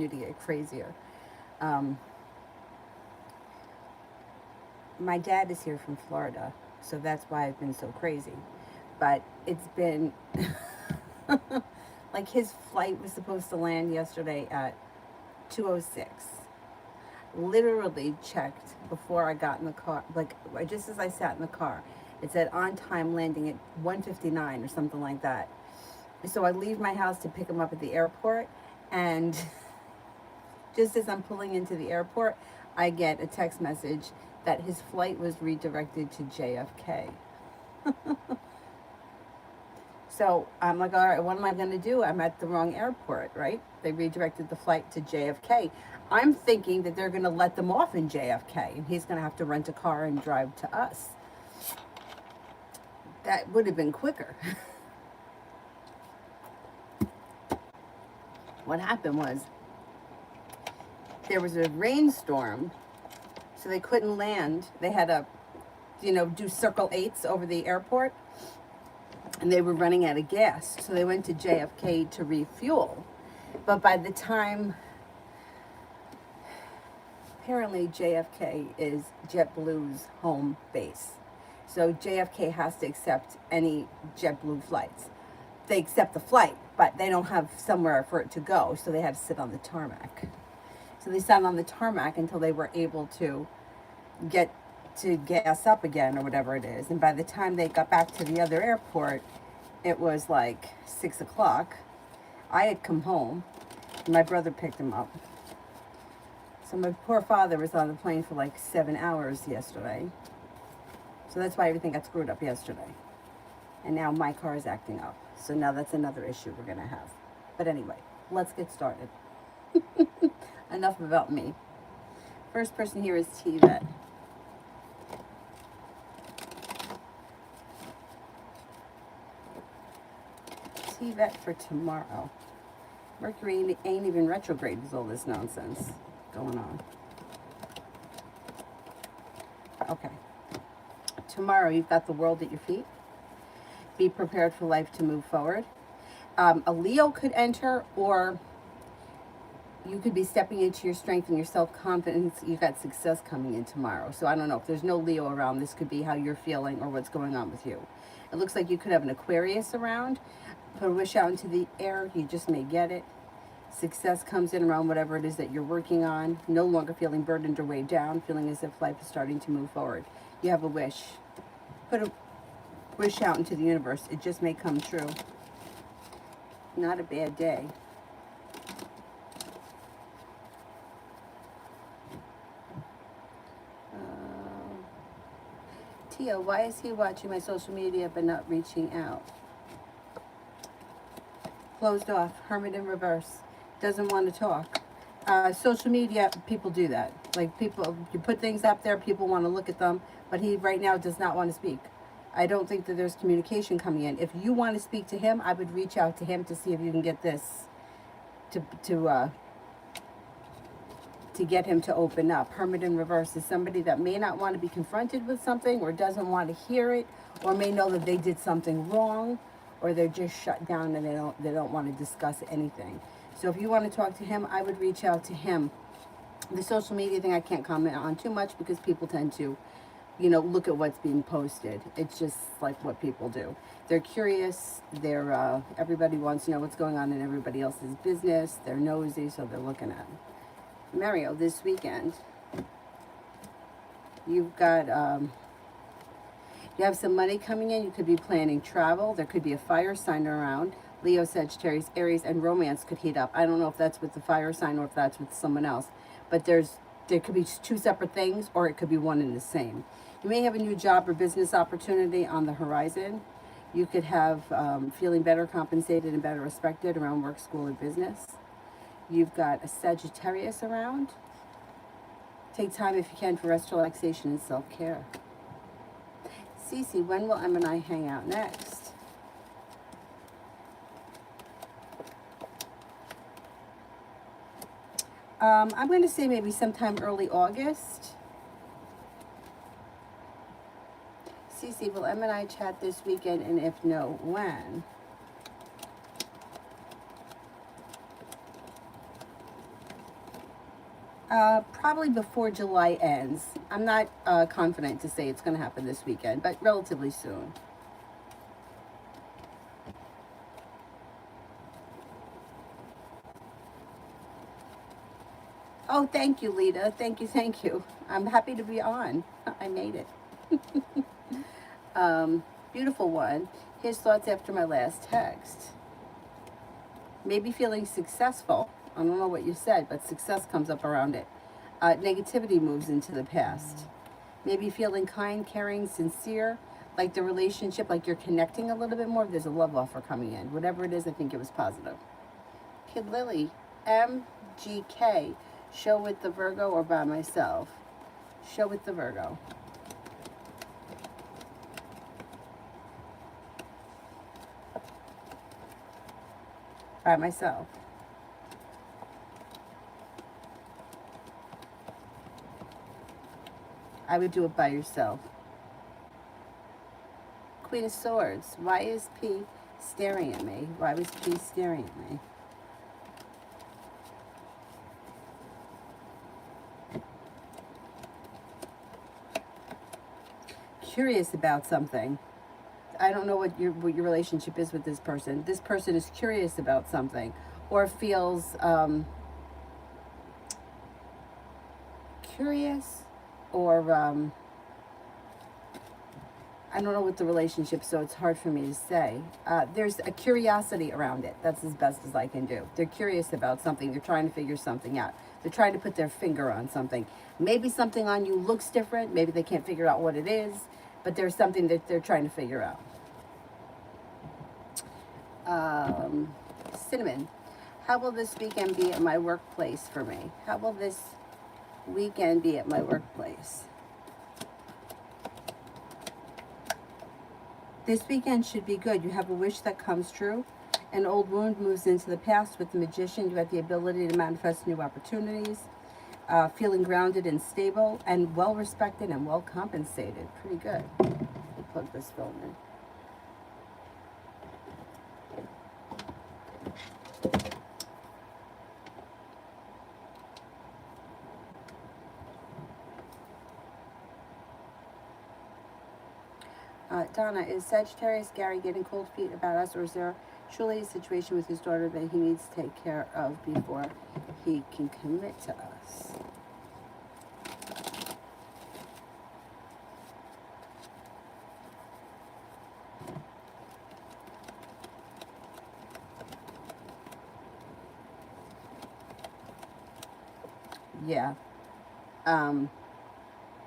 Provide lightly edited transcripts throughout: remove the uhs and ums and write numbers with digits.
to get crazier. Um, my dad is here from Florida, so that's why I've been so crazy. But it's been like his flight was supposed to land yesterday at 2:06. Literally checked before I got in the car, like just as I sat in the car. It said on time landing at 1:59 or something like that. So I leave my house to pick him up at the airport, and just as I'm pulling into the airport, I get a text message that his flight was redirected to JFK. So I'm like, all right, what am I going to do? I'm at the wrong airport, right? They redirected the flight to JFK. I'm thinking that they're going to let them off in JFK and he's going to have to rent a car and drive to us. That would have been quicker. What happened was there was a rainstorm, so they couldn't land. They had to, do circle eights over the airport, and they were running out of gas. So they went to JFK to refuel. But by the time, apparently JFK is JetBlue's home base. So JFK has to accept any JetBlue flights. They accept the flight, but they don't have somewhere for it to go, so they had to sit on the tarmac. So they sat on the tarmac until they were able to get to gas up again or whatever it is. And by the time they got back to the other airport, it was like 6 o'clock. I had come home. And my brother picked him up. So my poor father was on the plane for like 7 hours yesterday. So that's why everything got screwed up yesterday. And now my car is acting up. So now that's another issue we're going to have. But anyway, let's get started. Enough about me. First person here is T-Vet. T-Vet for tomorrow. Mercury ain't even retrograde with all this nonsense going on. Okay. Tomorrow you've got the world at your feet. Be prepared for life to move forward. A Leo could enter, or you could be stepping into your strength and your self-confidence. You've got success coming in tomorrow. So I don't know, if there's no Leo around, this could be how you're feeling or what's going on with you. It looks like you could have an Aquarius around. Put a wish out into the air. You just may get it. Success comes in around whatever it is that you're working on. No longer feeling burdened or weighed down. Feeling as if life is starting to move forward. You have a wish. Put a wish out into the universe. It just may come true. Not a bad day. Tia, why is he watching my social media but not reaching out? Closed off. Hermit in reverse. Doesn't want to talk. Social media, people do that. Like, people, you put things up there, people want to look at them, but he right now does not want to speak. I don't think that there's communication coming in. If you want to speak to him, I would reach out to him to see if you can get this to get him to open up. Hermit in reverse is somebody that may not want to be confronted with something, or doesn't want to hear it, or may know that they did something wrong, or they're just shut down and they don't want to discuss anything. So if you want to talk to him, I would reach out to him. The social media thing I can't comment on too much because people tend to, look at what's being posted. It's just like what people do. They're curious. They're everybody wants to know what's going on in everybody else's business. They're nosy, so they're looking at it. Mario, this weekend, you've got you have some money coming in. You could be planning travel. There could be a fire sign around. Leo, Sagittarius, Aries, and romance could heat up. I don't know if that's with the fire sign or if that's with someone else, but there could be two separate things, or it could be one and the same. You may have a new job or business opportunity on the horizon. You could have feeling better compensated and better respected around work, school, or business. You've got a Sagittarius around. Take time if you can for rest, relaxation, and self-care. Cece, when will Em and I hang out next? I'm going to say maybe sometime early August. Cece, will Em and I chat this weekend, and if no, when? Probably before July ends. I'm not confident to say it's going to happen this weekend, but relatively soon. Oh, thank you, Lita. Thank you, thank you. I'm happy to be on. I made it. Beautiful one. His thoughts after my last text. Maybe feeling successful. I don't know what you said, but success comes up around it. Negativity moves into the past. Maybe feeling kind, caring, sincere, like the relationship, like you're connecting a little bit more. There's a love offer coming in. Whatever it is, I think it was positive. Kid Lily, MGK, show with the Virgo or by myself? Show with the Virgo. By myself. I would do it by yourself. Queen of Swords. Why is P staring at me? Why was P staring at me? Curious about something. I don't know what your relationship is with this person. This person is curious about something, or feels curious, or I don't know what the relationship, so it's hard for me to say. There's a curiosity around it. That's as best as I can do. They're curious about something. They're trying to figure something out. They're trying to put their finger on something. Maybe something on you looks different. Maybe they can't figure out what it is, but there's something that they're trying to figure out. Cinnamon. How will this weekend be at my workplace for me? How will this weekend be at my workplace? This weekend should be good. You have a wish that comes true. An old wound moves into the past. With the Magician, you have the ability to manifest new opportunities. Feeling grounded and stable, and well respected and well compensated. Pretty good. We'll plug this film in. Donna, is Sagittarius Gary getting cold feet about us, or is there truly a situation with his daughter that he needs to take care of before he can commit to us? Yeah.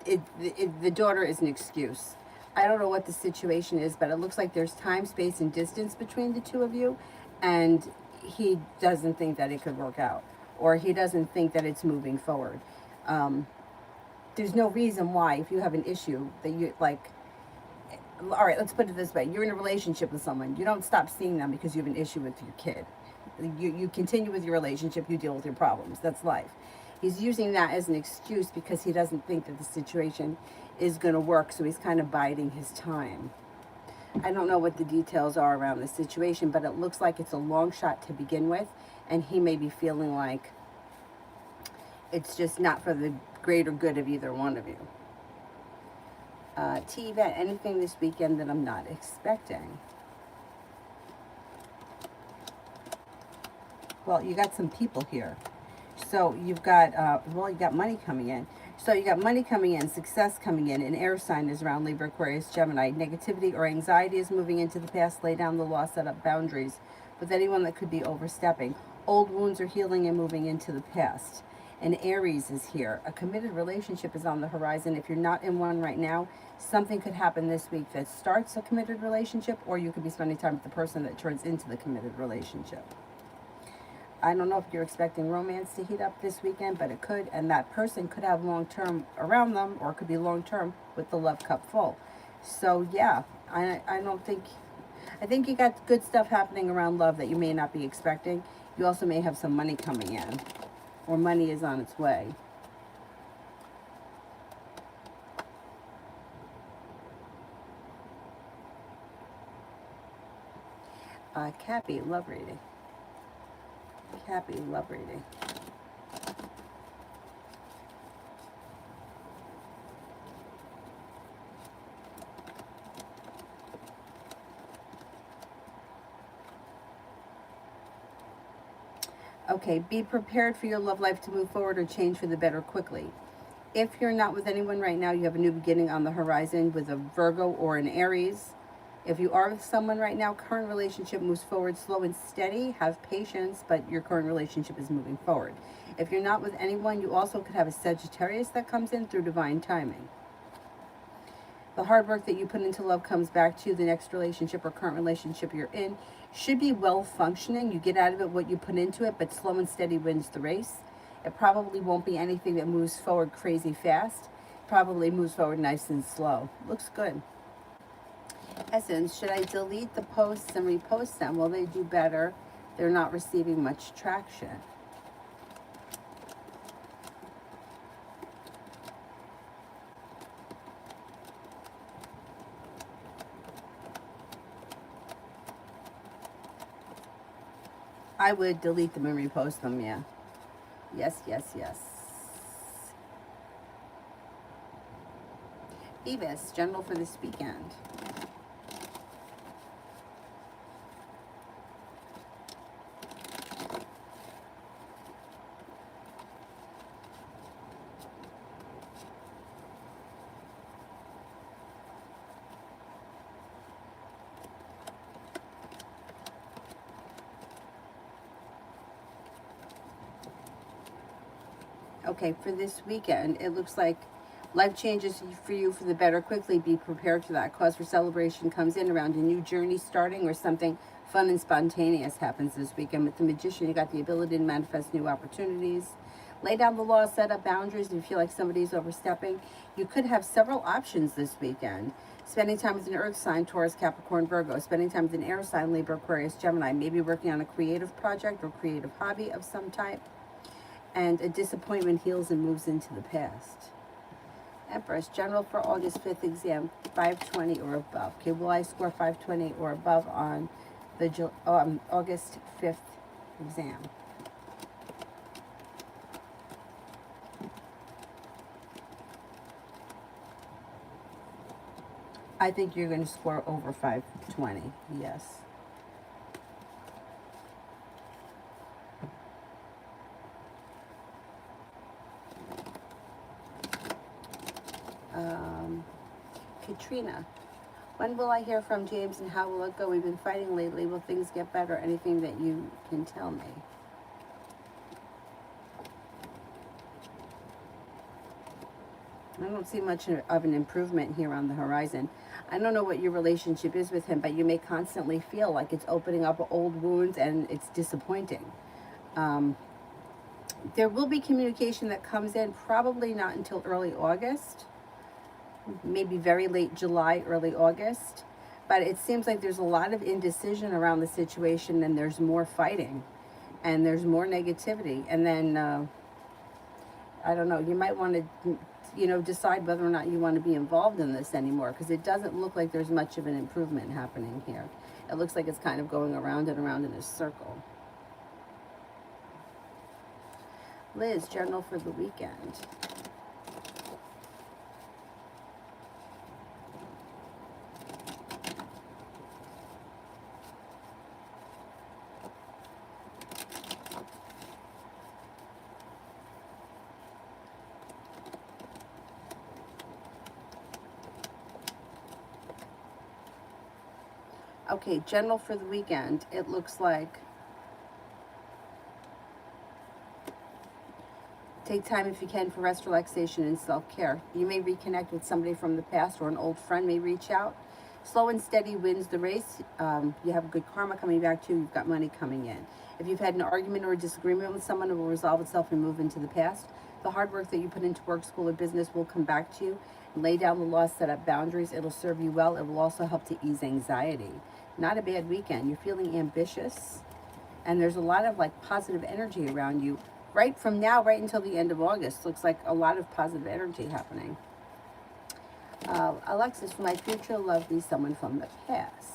The daughter is an excuse. I don't know what the situation is, but it looks like there's time, space, and distance between the two of you, and he doesn't think that it could work out, or he doesn't think that it's moving forward. There's no reason why, if you have an issue, that you like. All right, let's put it this way: you're in a relationship with someone. You don't stop seeing them because you have an issue with your kid. You continue with your relationship. You deal with your problems. That's life. He's using that as an excuse because he doesn't think that the situation is going to work, so he's kind of biding his time. I don't know what the details are around the situation, but it looks like it's a long shot to begin with, and he may be feeling like it's just not for the greater good of either one of you. T-Vet, anything this weekend that I'm not expecting? Well, you got some people here. So you've got, you got money coming in. So you got money coming in, success coming in. An air sign is around Libra, Aquarius, Gemini. Negativity or anxiety is moving into the past. Lay down the law, set up boundaries with anyone that could be overstepping. Old wounds are healing and moving into the past. And Aries is here. A committed relationship is on the horizon. If you're not in one right now, something could happen this week that starts a committed relationship, or you could be spending time with the person that turns into the committed relationship. I don't know if you're expecting romance to heat up this weekend, but it could, and that person could have long-term around them, or it could be long-term with the love cup full. So yeah, I don't think, I think you got good stuff happening around love that you may not be expecting. You also may have some money coming in, or money is on its way. Cappy, love reading. Cappy, love reading. Okay, be prepared for your love life to move forward or change for the better quickly. If you're not with anyone right now, you have a new beginning on the horizon with a Virgo or an Aries. If you are with someone right now, current relationship moves forward slow and steady. Have patience, but your current relationship is moving forward. If you're not with anyone, you also could have a Sagittarius that comes in through divine timing. The hard work that you put into love comes back to you. The next relationship or current relationship you're in should be well functioning. You get out of it what you put into it, but slow and steady wins the race. It probably won't be anything that moves forward crazy fast. Probably moves forward nice and slow. Looks good. Essence, should I delete the posts and repost them? Will they do better? They're not receiving much traction. I would delete them and repost them, yeah. Yes, yes, yes. Evis, general for this weekend. Okay, for this weekend, it looks like life changes for you for the better quickly. Be prepared for that. Cause for celebration comes in around a new journey starting or something fun and spontaneous happens this weekend. With the Magician, you got the ability to manifest new opportunities. Lay down the law, set up boundaries if you feel like somebody's overstepping. You could have several options this weekend. Spending time with an earth sign, Taurus, Capricorn, Virgo. Spending time with an air sign, Libra, Aquarius, Gemini. Maybe working on a creative project or creative hobby of some type. And a disappointment heals and moves into the past. Empress, general for August 5th exam, 520 or above. Okay, will I score 520 or above on the August 5th exam? I think you're going to score over 520, yes. Katrina, when will I hear from James and how will it go? We've been fighting lately. Will things get better? Anything that you can tell me? I don't see much of an improvement here on the horizon. I don't know what your relationship is with him, but you may constantly feel like it's opening up old wounds and it's disappointing. There will be communication that comes in, probably not until early August, maybe very late July, early August. But it seems like there's a lot of indecision around the situation and there's more fighting and there's more negativity. And then, I don't know, you might want to, decide whether or not you want to be involved in this anymore, because it doesn't look like there's much of an improvement happening here. It looks like it's kind of going around and around in a circle. Liz, journal for the weekend. Okay, general for the weekend, it looks like take time if you can for rest, relaxation, and self-care. You may reconnect with somebody from the past or an old friend may reach out. Slow and steady wins the race. You have good karma coming back to you. You've got money coming in. If you've had an argument or a disagreement with someone, it will resolve itself and move into the past. The hard work that you put into work, school, or business will come back to you. Lay down the law, set up boundaries. It'll serve you well. It will also help to ease anxiety. Not a bad weekend. You're feeling ambitious, and there's a lot of positive energy around you. Right from now, right until the end of August, looks like a lot of positive energy happening. Alexis, for my future love, be someone from the past.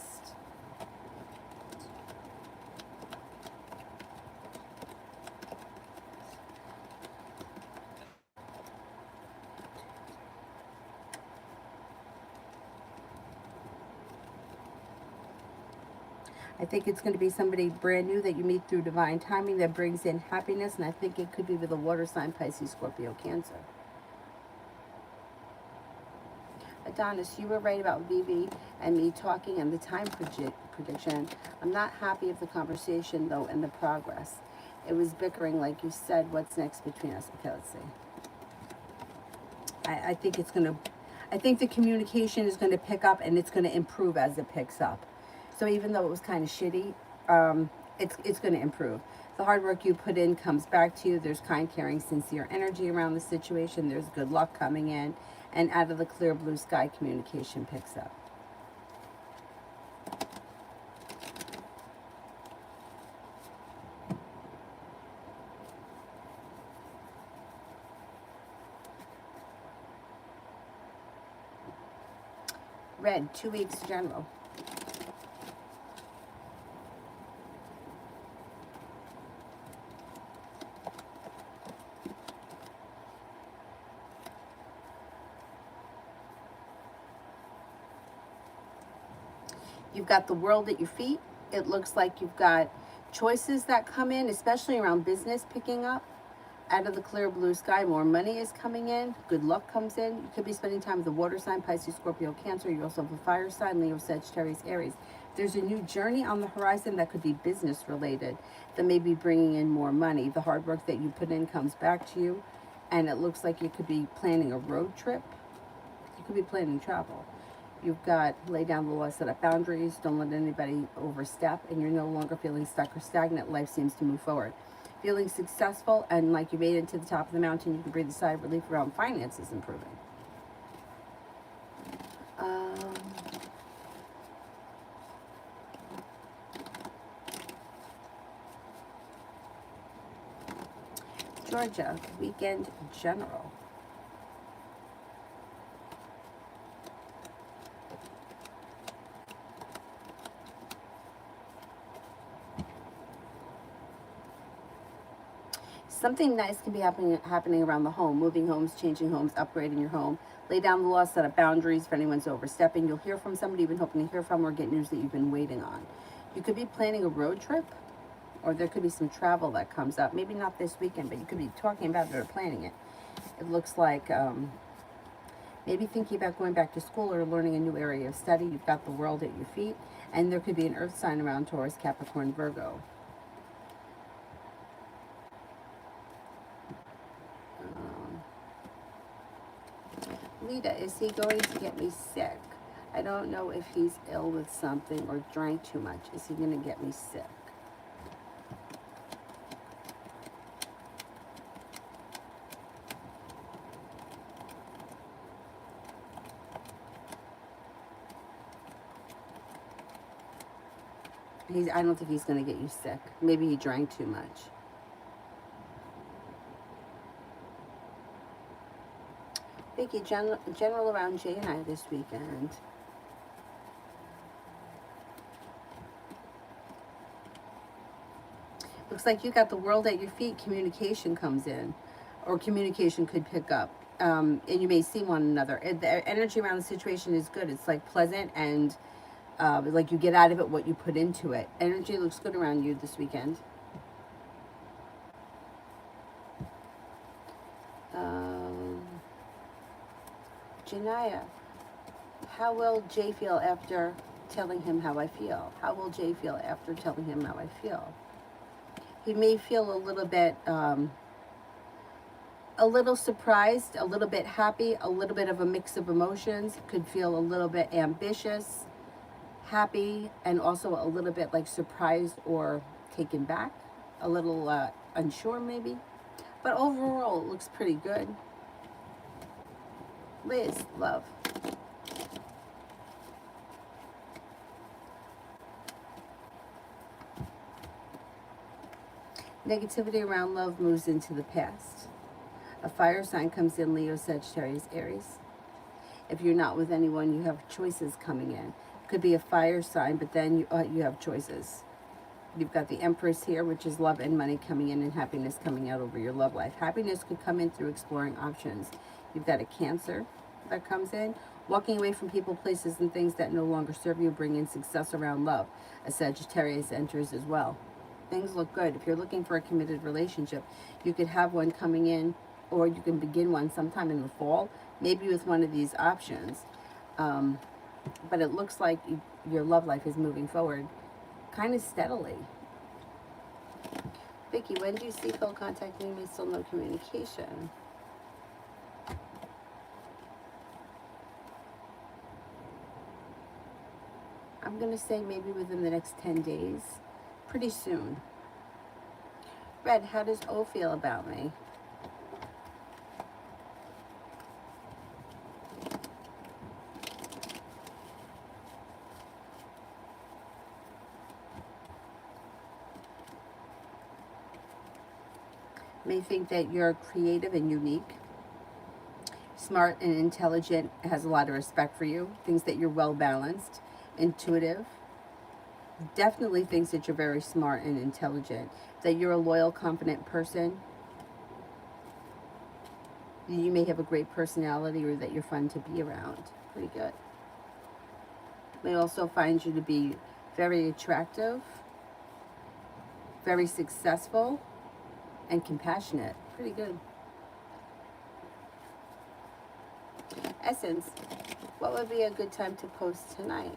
I think it's going to be somebody brand new that you meet through divine timing that brings in happiness, and I think it could be with a water sign, Pisces, Scorpio, Cancer. Adonis, you were right about Vivi and me talking and the time prediction. I'm not happy of the conversation, though, and the progress. It was bickering, like you said. What's next between us? Okay, let's see. I think it's going to, I think the communication is going to pick up, and it's going to improve as it picks up. So even though it was kind of shitty, it's going to improve. The hard work you put in comes back to you. There's kind, caring, sincere energy around the situation. There's good luck coming in. And out of the clear blue sky, communication picks up. Red, 2 weeks general. You've got the world at your feet. It looks like you've got choices that come in, especially around business picking up. Out of the clear blue sky, more money is coming in. Good luck comes in. You could be spending time with the water sign, Pisces, Scorpio, Cancer. You also have a fire sign, Leo, Sagittarius, Aries. There's a new journey on the horizon that could be business related, that may be bringing in more money. The hard work that you put in comes back to you. And it looks like you could be planning a road trip. You could be planning travel. You've got lay down the law, set up boundaries, don't let anybody overstep, and you're no longer feeling stuck or stagnant. Life seems to move forward. Feeling successful and like you made it to the top of the mountain, you can breathe a sigh of relief around finances improving. Georgia, weekend general. Something nice can be happening around the home. Moving homes, changing homes, upgrading your home. Lay down the law, set up boundaries if anyone's overstepping. You'll hear from somebody you've been hoping to hear from, or get news that you've been waiting on. You could be planning a road trip, or there could be some travel that comes up. Maybe not this weekend, but you could be talking about it or planning it. It looks like maybe thinking about going back to school or learning a new area of study. You've got the world at your feet, and there could be an earth sign around Taurus, Capricorn, Virgo. Lita, is he going to get me sick? I don't know if he's ill with something or drank too much. Is he going to get me sick? I don't think he's going to get you sick. Maybe he drank too much. Vicky, general around Jay and I this weekend. Looks like you got the world at your feet. Communication comes in, or communication could pick up, and you may see one another. The energy around the situation is good. It's like pleasant, and like you get out of it what you put into it. Energy looks good around you this weekend. Janaya, how will Jay feel after telling him how I feel? How will Jay feel after telling him how I feel? He may feel a little bit, a little surprised, a little bit happy, a little bit of a mix of emotions. Could feel a little bit ambitious, happy, and also a little bit like surprised or taken back. A little unsure maybe. But overall, it looks pretty good. Liz, love. Negativity around love moves into the past. A fire sign comes in, Leo, Sagittarius, Aries. If you're not with anyone, you have choices coming in. Could be a fire sign, but then you have choices. You've got the Empress here, which is love and money coming in, and happiness coming out over your love life. Happiness could come in through exploring options. You've got a Cancer, that comes in. Walking away from people, places, and things that no longer serve you, bring in success around love. A Sagittarius enters as well. Things look good. If you're looking for a committed relationship, you could have one coming in, or you can begin one sometime in the fall, maybe with one of these options. But it looks like your love life is moving forward kind of steadily. Vicky, when do you see Phil contacting me? Still no communication. I'm going to say maybe within the next 10 days. Pretty soon. Red, how does O feel about me? May think that you're creative and unique, smart and intelligent, has a lot of respect for you, thinks that you're well balanced, intuitive, definitely thinks that you're very smart and intelligent, that you're a loyal, confident person, you may have a great personality, or that you're fun to be around. Pretty good. May also find you to be very attractive, very successful, and compassionate. Pretty good. Essence, what would be a good time to post tonight?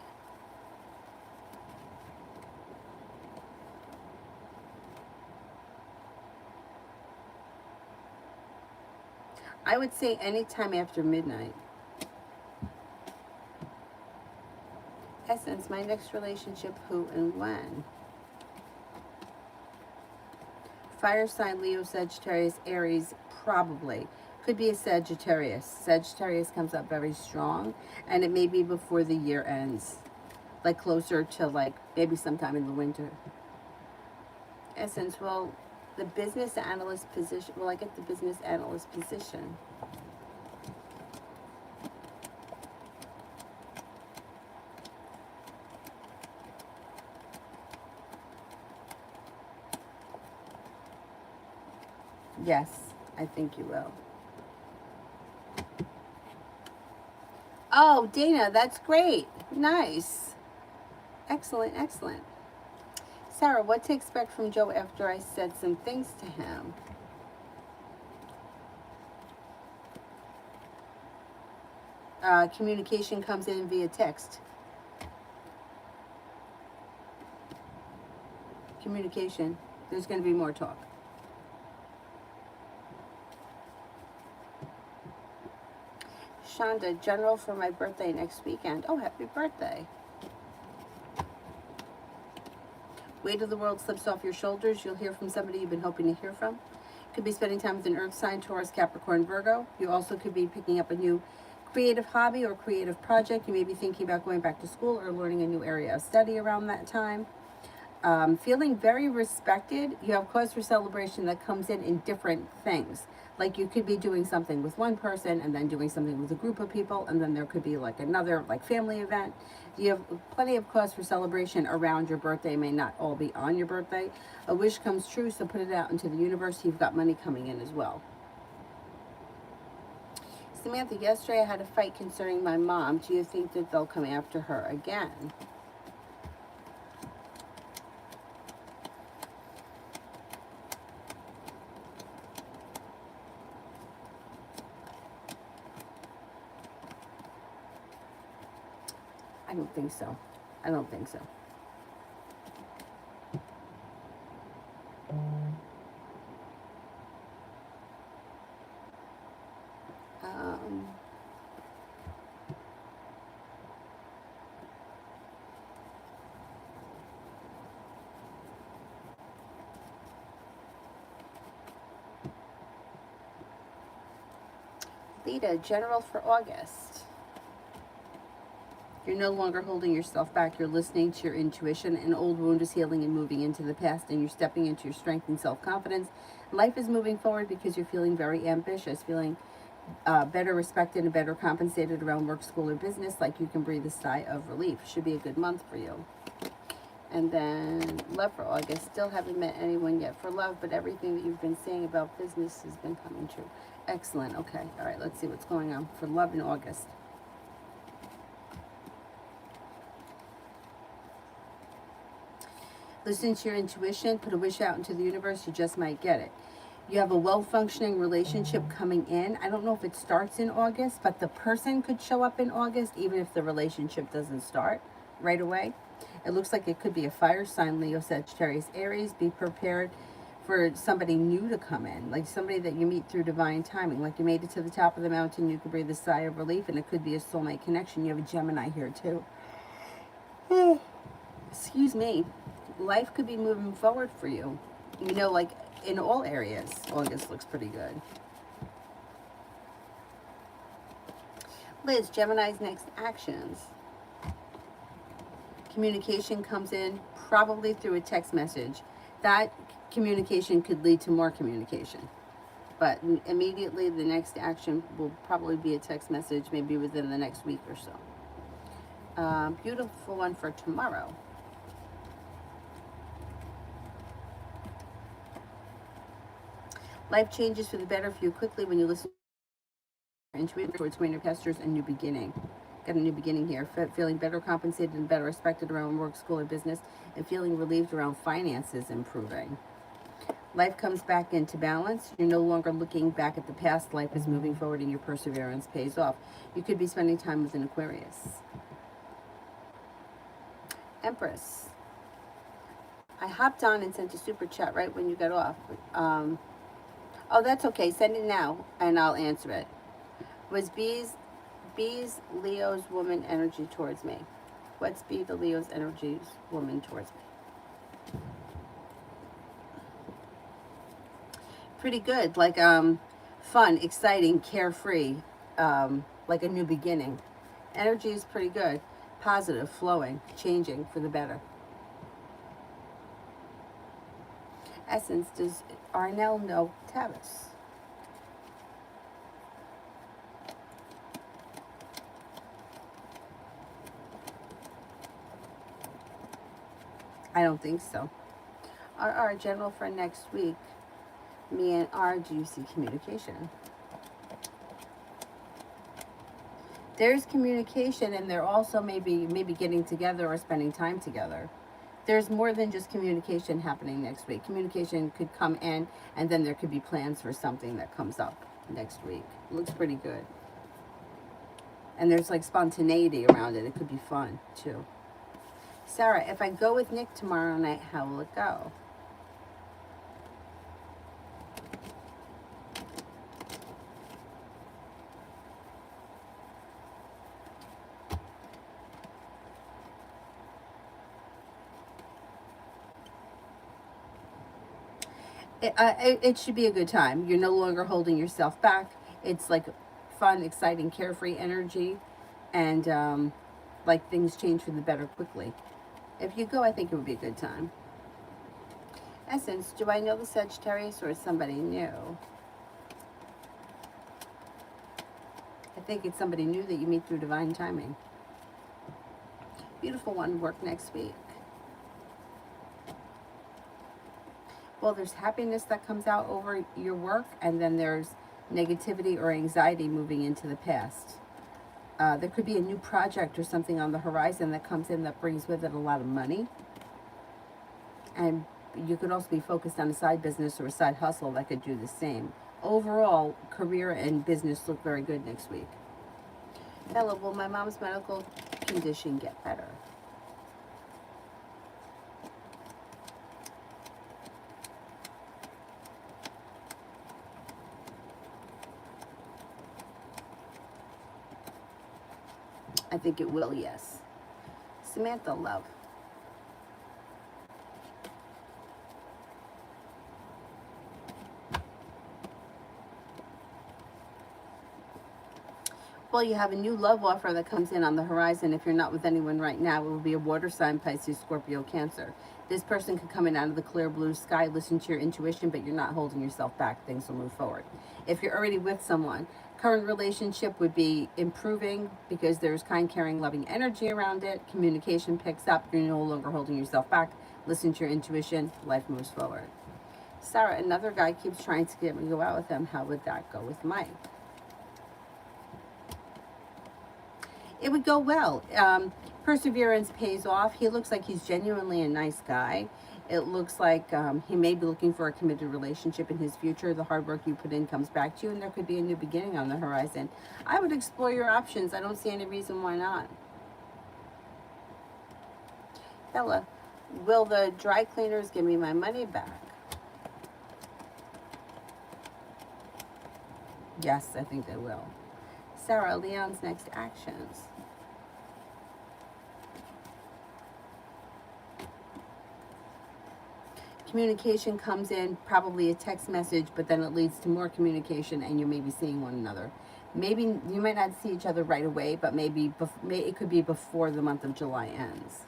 I would say anytime after midnight. Essence, my next relationship, who and when? Fire sign, Leo, Sagittarius, Aries, probably. Could be a Sagittarius. Sagittarius comes up very strong, and it may be before the year ends. Like closer to like maybe sometime in the winter. Essence, well, the business analyst position, will I get the business analyst position? Yes, I think you will. Oh, Dana, that's great. Nice. Excellent, excellent. Sarah, what to expect from Joe after I said some things to him? Communication comes in via text. Communication. There's going to be more talk. Shonda, general for my birthday next weekend. Oh, happy birthday. Weight of the world slips off your shoulders. You'll hear from somebody you've been hoping to hear from. Could be spending time with an earth sign, Taurus, Capricorn, Virgo. You also could be picking up a new creative hobby or creative project. You may be thinking about going back to school or learning a new area of study around that time. Feeling very respected. You have cause for celebration that comes in different things. Like you could be doing something with one person and then doing something with a group of people, and then there could be like another like family event. You have plenty of cause for celebration around your birthday. It may not all be on your birthday. A wish comes true, so put it out into the universe. You've got money coming in as well. Samantha, yesterday I had a fight concerning my mom. Do you think that they'll come after her again? I don't think so. I don't think so. Lita, general for August. You're no longer holding yourself back. You're listening to your intuition. An old wound is healing and moving into the past, and you're stepping into your strength and self-confidence. Life is moving forward because you're feeling very ambitious, feeling better respected and better compensated around work, school, or business, like you can breathe a sigh of relief. Should be a good month for you. And then love for August. Still haven't met anyone yet for love, but everything that you've been saying about business has been coming true. Excellent. Okay. All right. Let's see what's going on for love in August. Listen to your intuition. Put a wish out into the universe. You just might get it. You have a well-functioning relationship coming in. I don't know if it starts in August, but the person could show up in August, even if the relationship doesn't start right away. It looks like it could be a fire sign, Leo, Sagittarius, Aries. Be prepared for somebody new to come in, like somebody that you meet through divine timing. Like you made it to the top of the mountain, you could breathe a sigh of relief, and it could be a soulmate connection. You have a Gemini here too. Excuse me. Life could be moving forward for you. You know, like in all areas, August looks pretty good. Liz, Gemini's next actions. Communication comes in probably through a text message. That communication could lead to more communication. But immediately the next action will probably be a text message, maybe within the next week or so. Beautiful one for tomorrow. Life changes for the better for you quickly when you listen to intuition towards greener pastures and new beginning. Got a new beginning here. Feeling better compensated and better respected around work, school, and business, and feeling relieved around finances improving. Life comes back into balance. You're no longer looking back at the past. Life is moving forward and your perseverance pays off. You could be spending time with an Aquarius. Empress. I hopped on and sent a super chat right when you got off. Oh, that's okay. Send it now and I'll answer it. Was B's Leo's woman energy towards me? What's B the Leo's energy's woman towards me? Pretty good. Like fun, exciting, carefree, like a new beginning. Energy is pretty good. Positive, flowing, changing for the better. Essence, does Arnell know Tavis? I don't think so. Our general for next week, me and R, do you see communication? There's communication, and they're also maybe getting together or spending time together. There's more than just communication happening next week. Communication could come in, and then there could be plans for something that comes up next week. It looks pretty good. And there's like spontaneity around it. It could be fun too. Sarah, if I go with Nick tomorrow night, how will it go? It should be a good time. You're no longer holding yourself back. It's like fun, exciting, carefree energy, and like things change for the better quickly. If you go, I think it would be a good time. Essence, do I know the Sagittarius or somebody new? I think it's somebody new that you meet through divine timing. Beautiful one, work next week. Well, there's happiness that comes out over your work, and then there's negativity or anxiety moving into the past. There could be a new project or something on the horizon that comes in that brings with it a lot of money. And you could also be focused on a side business or a side hustle that could do the same. Overall, career and business look very good next week. Bella, will my mom's medical condition get better? I think it will, yes. Samantha, love. Well, you have a new love offer that comes in on the horizon. If you're not with anyone right now, it will be a water sign, Pisces, Scorpio, Cancer. This person could come in out of the clear blue sky, listen to your intuition, but you're not holding yourself back. Things will move forward. If you're already with someone, Current relationship would be improving because there's kind, caring, loving energy around it. Communication picks up. You're no longer holding yourself back. Listen to your intuition. Life moves forward. Sarah, another guy keeps trying to get me to go out with him. How would that go with Mike? It would go well. Perseverance pays off. He looks like he's genuinely a nice guy. It looks like he may be looking for a committed relationship in his future. The hard work you put in comes back to you, and there could be a new beginning on the horizon. I would explore your options. I don't see any reason why not. Bella, will the dry cleaners give me my money back? Yes, I think they will. Sarah, Leon's next actions. Communication comes in, probably a text message, but then it leads to more communication and you may be seeing one another. Maybe you might not see each other right away, but maybe it could be before the month of July ends.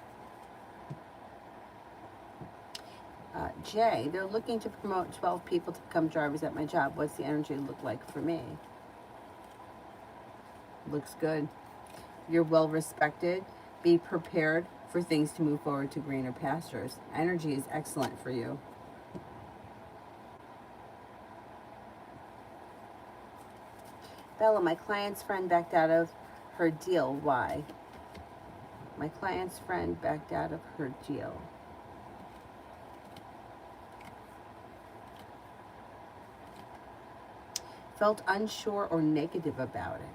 Jay, they're looking to promote 12 people to become drivers at my job. What's the energy look like for me? Looks good. You're well respected. Be prepared for things to move forward to greener pastures. Energy is excellent for you. Bella, my client's friend backed out of her deal. Why? My client's friend backed out of her deal. Felt unsure or negative about it.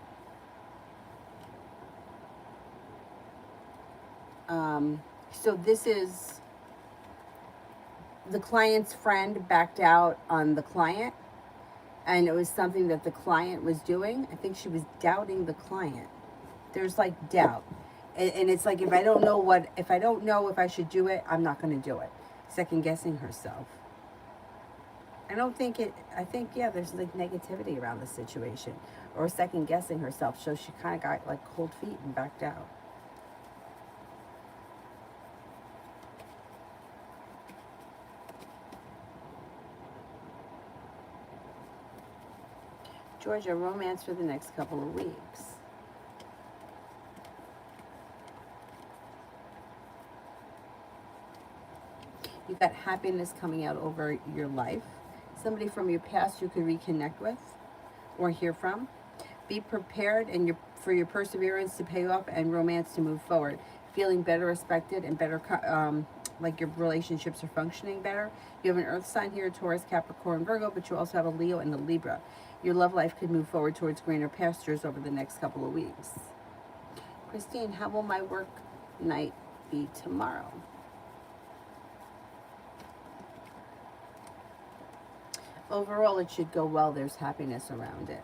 So this is the client's friend backed out on the client, and it was something that the client was doing. I think she was doubting the client. There's like doubt, and it's like if I don't know if I should do it, I'm not going to do it. Second guessing herself. I think, yeah, there's like negativity around the situation, or second guessing herself. So she kind of got like cold feet and backed out. Georgia, romance for the next couple of weeks. You've got happiness coming out over your life. Somebody from your past you could reconnect with or hear from. Be prepared for your perseverance to pay off and romance to move forward. Feeling better respected and better, like your relationships are functioning better. You have an earth sign here, Taurus, Capricorn, Virgo, but you also have a Leo and a Libra. Your love life could move forward towards greener pastures over the next couple of weeks. Christine, how will my work night be tomorrow? Overall, it should go well. There's happiness around it.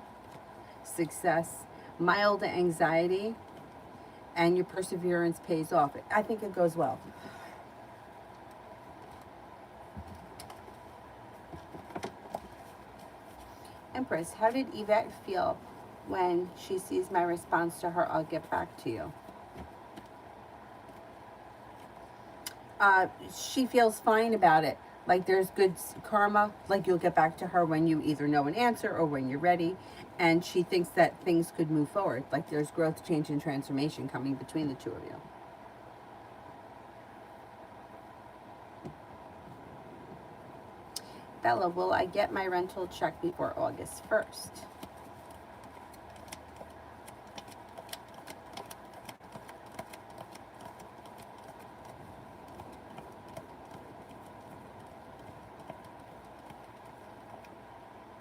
Success, mild anxiety, and your perseverance pays off. I think it goes well. Empress, how did Yvette feel when she sees my response to her, I'll get back to you? She feels fine about it. Like there's good karma, like you'll get back to her when you either know an answer or when you're ready. And she thinks that things could move forward. Like there's growth, change, and transformation coming between the two of you. Bella, will I get my rental check before August 1st?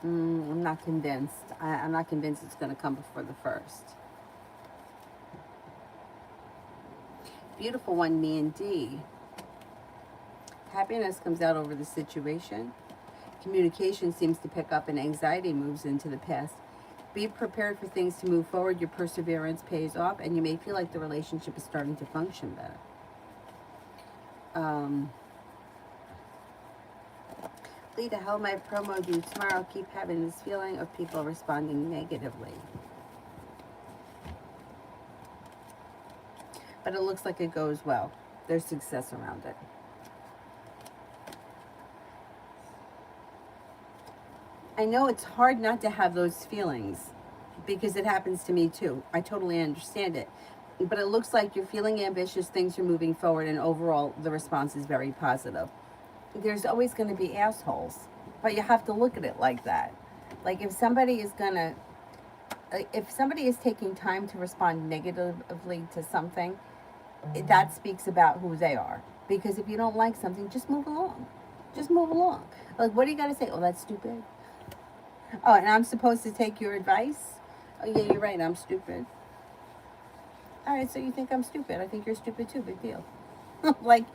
I'm not convinced. I'm not convinced it's going to come before the 1st. Beautiful one, me and D. Happiness comes out over the situation. Communication seems to pick up and anxiety moves into the past. Be prepared for things to move forward. Your perseverance pays off and you may feel like the relationship is starting to function better. Lita, how will my promo do tomorrow? Keep having this feeling of people responding negatively. But it looks like it goes well. There's success around it. I know it's hard not to have those feelings, because it happens to me too. I totally understand it. But it looks like you're feeling ambitious, things are moving forward, and overall the response is very positive. There's always going to be assholes, but you have to look at it like that. Like if somebody is taking time to respond negatively to something, that speaks about who they are. Because if you don't like something, just move along. Just move along. Like, what do you got to say? Oh, that's stupid. Oh, and I'm supposed to take your advice? Oh, yeah, you're right. I'm stupid. All right, so you think I'm stupid. I think you're stupid too. Big deal. Like,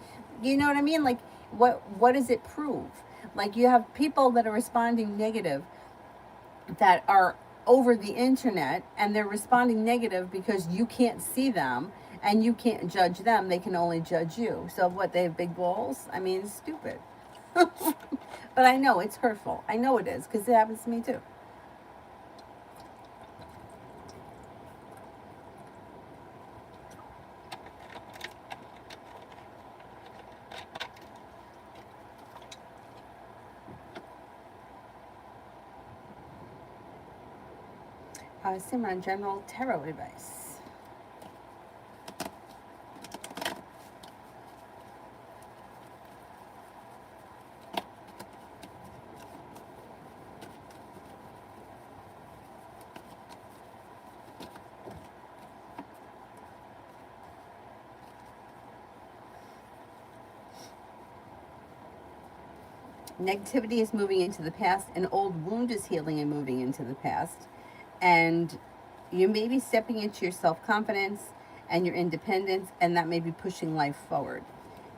you know what I mean? Like, what does it prove? Like, you have people that are responding negative that are over the internet, and they're responding negative because you can't see them and you can't judge them. They can only judge you. So what, they have big balls? I mean, it's stupid. But I know it's hurtful. I know it is, because it happens to me too. Simran, general tarot advice. Negativity is moving into the past. An old wound is healing and moving into the past. And you may be stepping into your self-confidence and your independence, and that may be pushing life forward.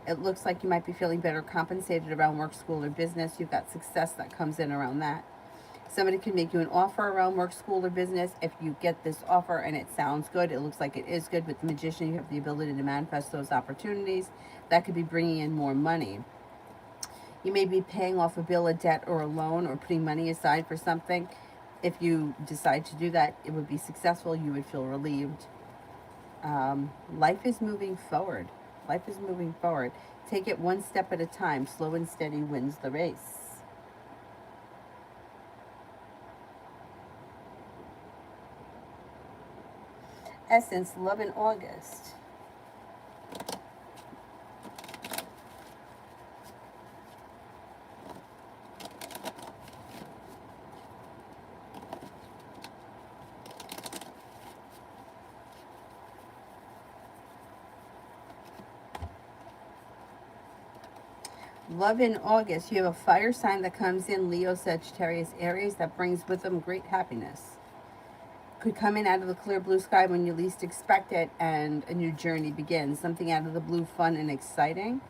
It looks like you might be feeling better compensated around work, school, or business. You've got success that comes in around that. Somebody can make you an offer around work, school, or business. If you get this offer and it sounds good, it looks like it is good. With the magician, you have the ability to manifest those opportunities. That could be bringing in more money. You may be paying off a bill, a debt, or a loan, or putting money aside for something. If you decide to do that, it would be successful. You would feel relieved. Life is moving forward. Life is moving forward. Take it one step at a time. Slow and steady wins the race. Essence, love in August. Love in August. You have a fire sign that comes in, Leo, Sagittarius, Aries, that brings with them great happiness. Could come in out of the clear blue sky when you least expect it, and a new journey begins. Something out of the blue, fun and exciting.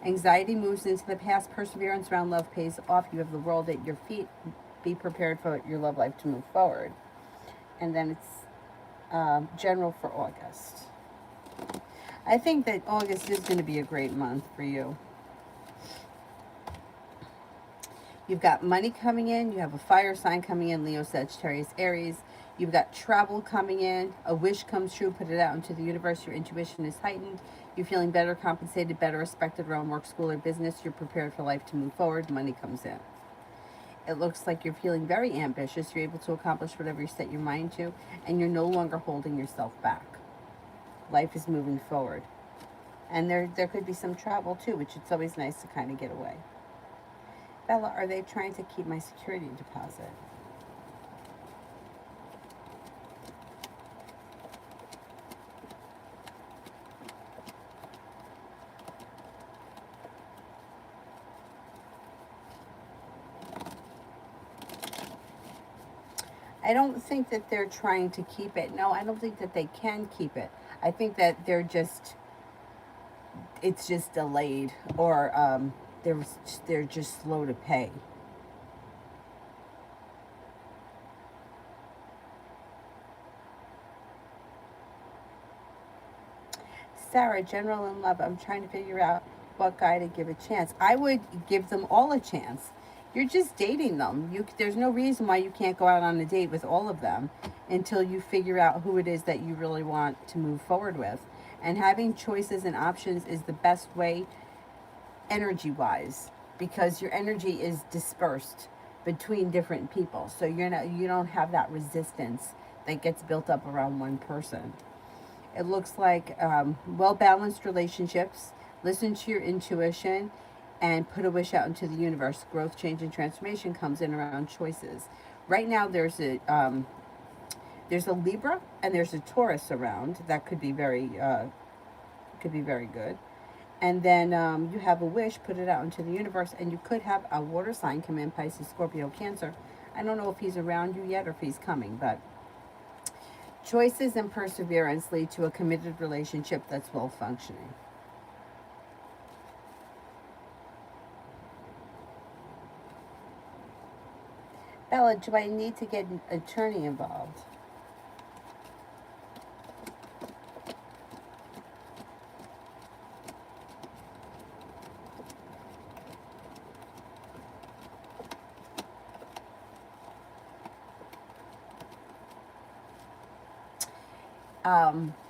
Anxiety moves into the past. Perseverance around love pays off. You have the world at your feet. Be prepared for your love life to move forward. And then it's general for August. I think that August is going to be a great month for you. You've got money coming in. You have a fire sign coming in, Leo, Sagittarius, Aries. You've got travel coming in. A wish comes true. Put it out into the universe. Your intuition is heightened. You're feeling better compensated, better respected around work, school, or business. You're prepared for life to move forward. Money comes in. It looks like you're feeling very ambitious. You're able to accomplish whatever you set your mind to, and you're no longer holding yourself back. Life is moving forward. And there could be some travel too, which it's always nice to kind of get away. Bella, are they trying to keep my security deposit? I don't think that they're trying to keep it. No, I don't think that they can keep it. I think that it's just delayed, or they're just slow to pay. Sarah, general in love. I'm trying to figure out what guy to give a chance. I would give them all a chance. You're just dating them. There's no reason why you can't go out on a date with all of them until you figure out who it is that you really want to move forward with. And having choices and options is the best way, energy-wise, because your energy is dispersed between different people. So you don't have that resistance that gets built up around one person. It looks like well balanced relationships. Listen to your intuition and put a wish out into the universe. Growth, change, and transformation comes in around choices. Right now, there's a Libra and there's a Taurus around that could be very good. And then you have a wish, put it out into the universe, and you could have a water sign come in, Pisces, Scorpio, Cancer. I don't know if he's around you yet or if he's coming, but choices and perseverance lead to a committed relationship that's well functioning. Bella, do I need to get an attorney involved?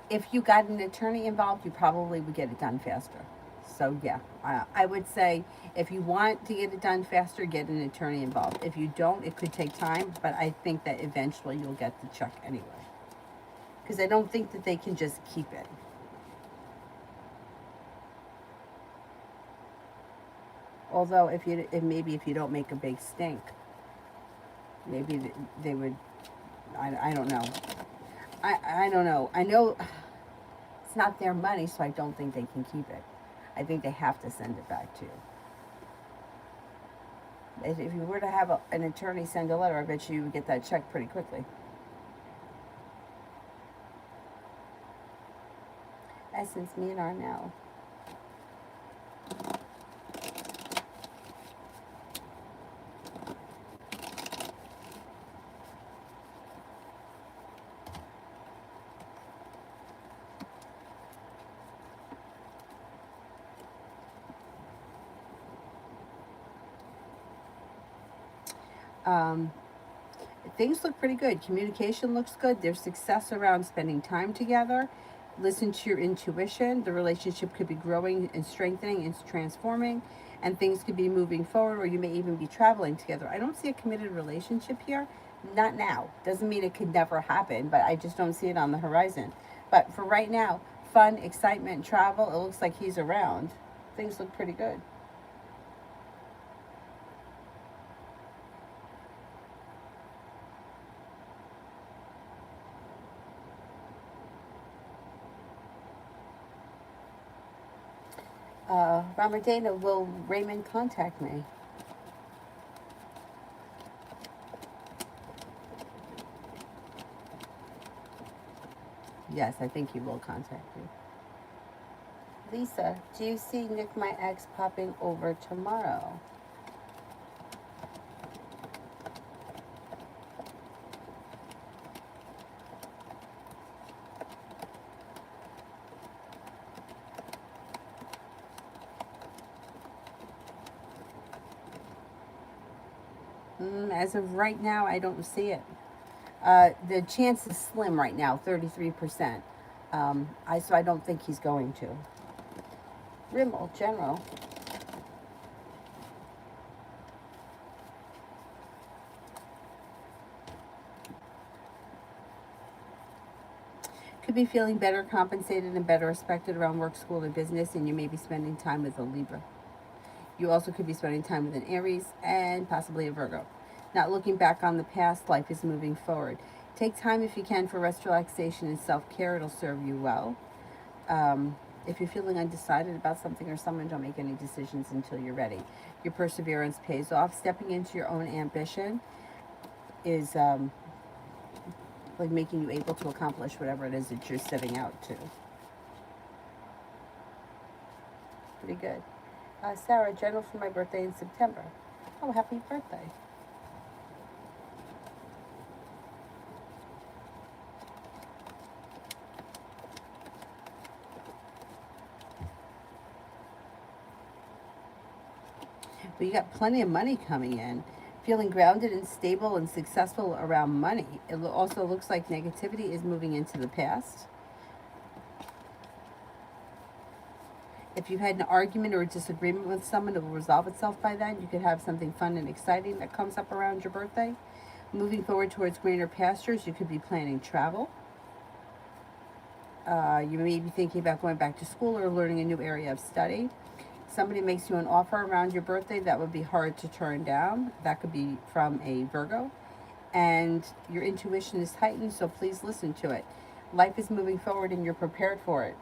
If you got an attorney involved, you probably would get it done faster. So yeah, I would say if you want to get it done faster, get an attorney involved. If you don't, it could take time, but I think that eventually you'll get the check anyway. Because I don't think that they can just keep it. Although if you don't make a big stink, maybe they would. I don't know. I don't know. I know it's not their money, so I don't think they can keep it. I think they have to send it back to you. If you were to have an attorney send a letter, I bet you would get that check pretty quickly. Essence, me and Arnell. Things look pretty good. Communication looks good. There's success around spending time together. Listen to your intuition. The relationship could be growing and strengthening and transforming, and things could be moving forward, or you may even be traveling together. I don't see a committed relationship here. Not now. Doesn't mean it could never happen, but I just don't see it on the horizon. But for right now, fun, excitement, travel, it looks like he's around. Things look pretty good. Ramadana, will Raymond contact me? Yes, I think he will contact you. Lisa, do you see Nick, my ex, popping over tomorrow? As of right now, I don't see it. The chance is slim right now, 33%. So I don't think he's going to. Rimmel, General. Could be feeling better compensated and better respected around work, school, or business, and you may be spending time with a Libra. You also could be spending time with an Aries and possibly a Virgo. Not looking back on the past, life is moving forward. Take time if you can for rest, relaxation, and self-care. It'll serve you well. If you're feeling undecided about something or someone, don't make any decisions until you're ready. Your perseverance pays off. Stepping into your own ambition is like making you able to accomplish whatever it is that you're setting out to. Pretty good. Sarah, general for my birthday in September. Oh, happy birthday. But you got plenty of money coming in. Feeling grounded and stable and successful around money. It also looks like negativity is moving into the past. If you had an argument or a disagreement with someone, it will resolve itself by then. You could have something fun and exciting that comes up around your birthday. Moving forward towards greener pastures, you could be planning travel. You may be thinking about going back to school or learning a new area of study. Somebody makes you an offer around your birthday that would be hard to turn down. That could be from a Virgo. And your intuition is heightened, so please listen to it. Life is moving forward and you're prepared for it.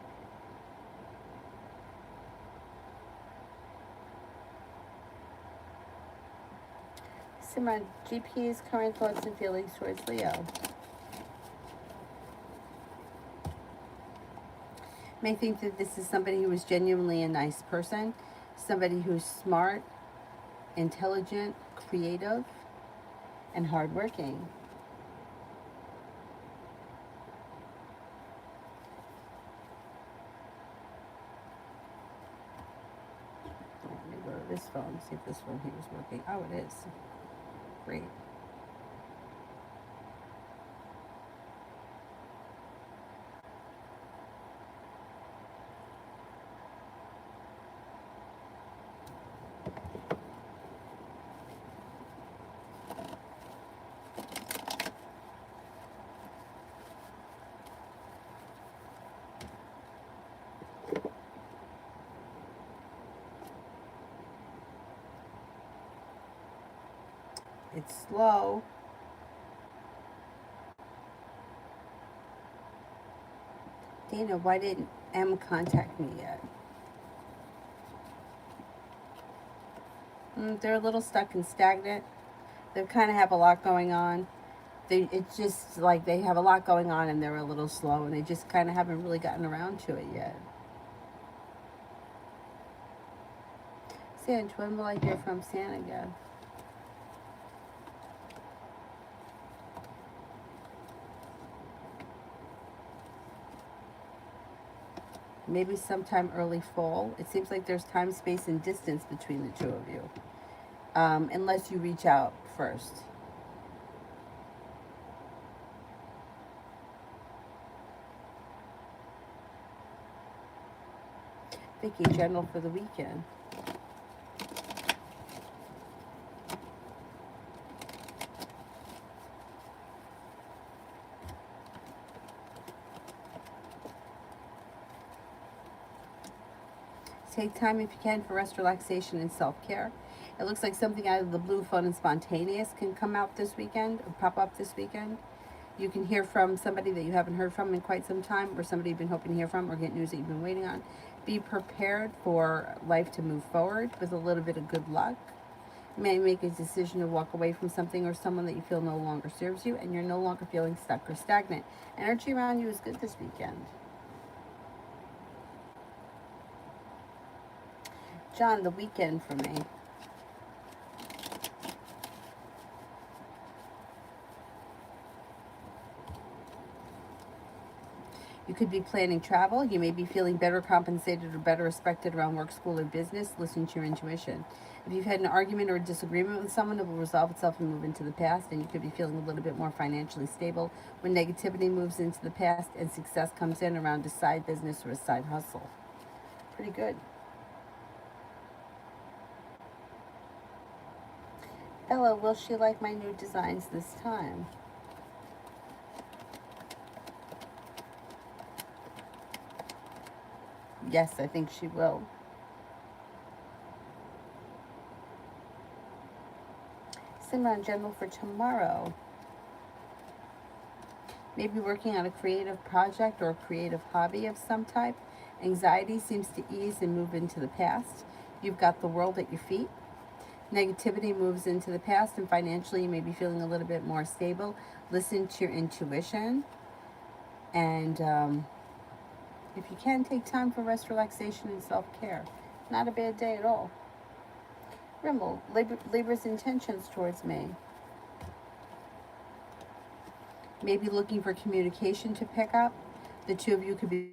Simran, GP's current thoughts and feelings towards Leo. May think that this is somebody who is genuinely a nice person, somebody who's smart, intelligent, creative, and hardworking. Let me go to this phone, see if this phone here is working. Oh, it is. Great. It's slow. Dana, why didn't M contact me yet? They're a little stuck and stagnant. They kind of have a lot going on. It's just like they have a lot going on and they're a little slow and they just kind of haven't really gotten around to it yet. Sanj, when will I hear from Santa again? Maybe sometime early fall. It seems like there's time, space, and distance between the two of you. Unless you reach out first. Vicky, general for the weekend. Take time if you can for rest, relaxation, and self-care. It looks like something out of the blue, fun, and spontaneous can come out this weekend, or pop up this weekend. You can hear from somebody that you haven't heard from in quite some time, or somebody you've been hoping to hear from, or get news that you've been waiting on. Be prepared for life to move forward with a little bit of good luck. You may make a decision to walk away from something or someone that you feel no longer serves you, and you're no longer feeling stuck or stagnant. Energy around you is good this weekend. John, the weekend for me. You could be planning travel. You may be feeling better compensated or better respected around work, school, or business. Listen to your intuition. If you've had an argument or a disagreement with someone, it will resolve itself and move into the past, and you could be feeling a little bit more financially stable when negativity moves into the past and success comes in around a side business or a side hustle. Pretty good. Ella, will she like my new designs this time? Yes, I think she will. Simran, general for tomorrow. Maybe working on a creative project or a creative hobby of some type. Anxiety seems to ease and move into the past. You've got the world at your feet. Negativity moves into the past, and financially you may be feeling a little bit more stable. Listen to your intuition, and if you can, take time for rest, relaxation, and self-care. Not a bad day at all. Rimmel, Libra's intentions towards me. Maybe looking for communication to pick up. The two of you could be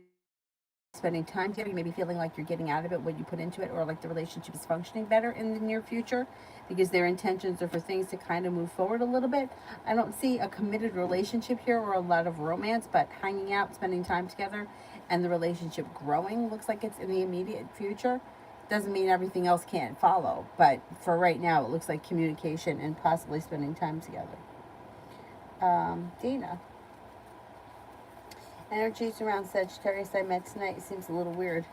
spending time together. You may be feeling like you're getting out of it what you put into it, or like the relationship is functioning better in the near future because their intentions are for things to kind of move forward a little bit. I don't see a committed relationship here or a lot of romance, but hanging out, spending time together, and the relationship growing looks like it's in the immediate future. Doesn't mean everything else can't follow, but for right now, it looks like communication and possibly spending time together. Dina. Energies around Sagittarius I met tonight seems a little weird.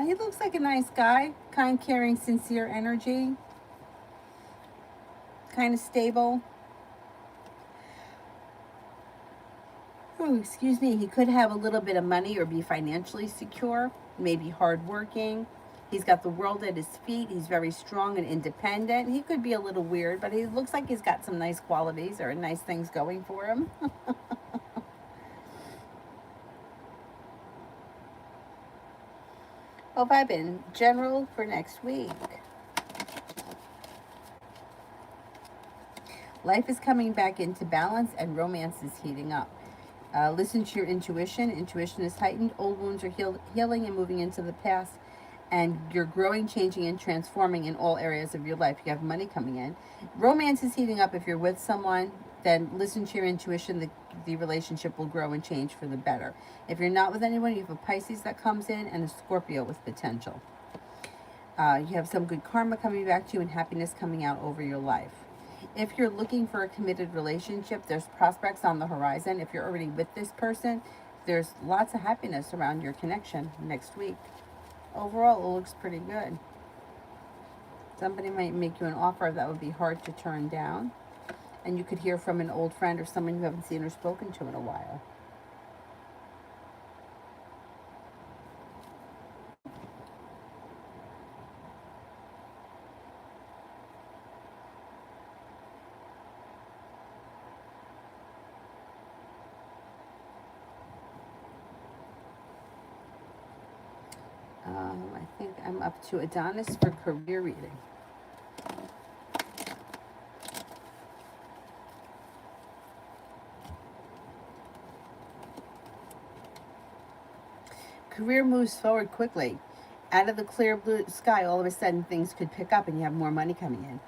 He looks like a nice guy. Kind, caring, sincere energy. Kind of stable. Oh, excuse me. He could have a little bit of money or be financially secure. Maybe hardworking. He's got the world at his feet. He's very strong and independent. He could be a little weird, but he looks like he's got some nice qualities or nice things going for him. Oh, vibe in general for next week. Life is coming back into balance and romance is heating up. Listen to your intuition. Intuition is heightened. Old wounds are healing and moving into the past. And you're growing, changing, and transforming in all areas of your life. You have money coming in. Romance is heating up. If you're with someone, then listen to your intuition. The relationship will grow and change for the better. If you're not with anyone, you have a Pisces that comes in and a Scorpio with potential. You have some good karma coming back to you and happiness coming out over your life. If you're looking for a committed relationship, there's prospects on the horizon. If you're already with this person, there's lots of happiness around your connection next week. Overall, it looks pretty good. Somebody might make you an offer that would be hard to turn down. And you could hear from an old friend or someone you haven't seen or spoken to in a while. I think I'm up to Adonis for career reading. Career moves forward quickly. Out of the clear blue sky, all of a sudden things could pick up and you have more money coming in.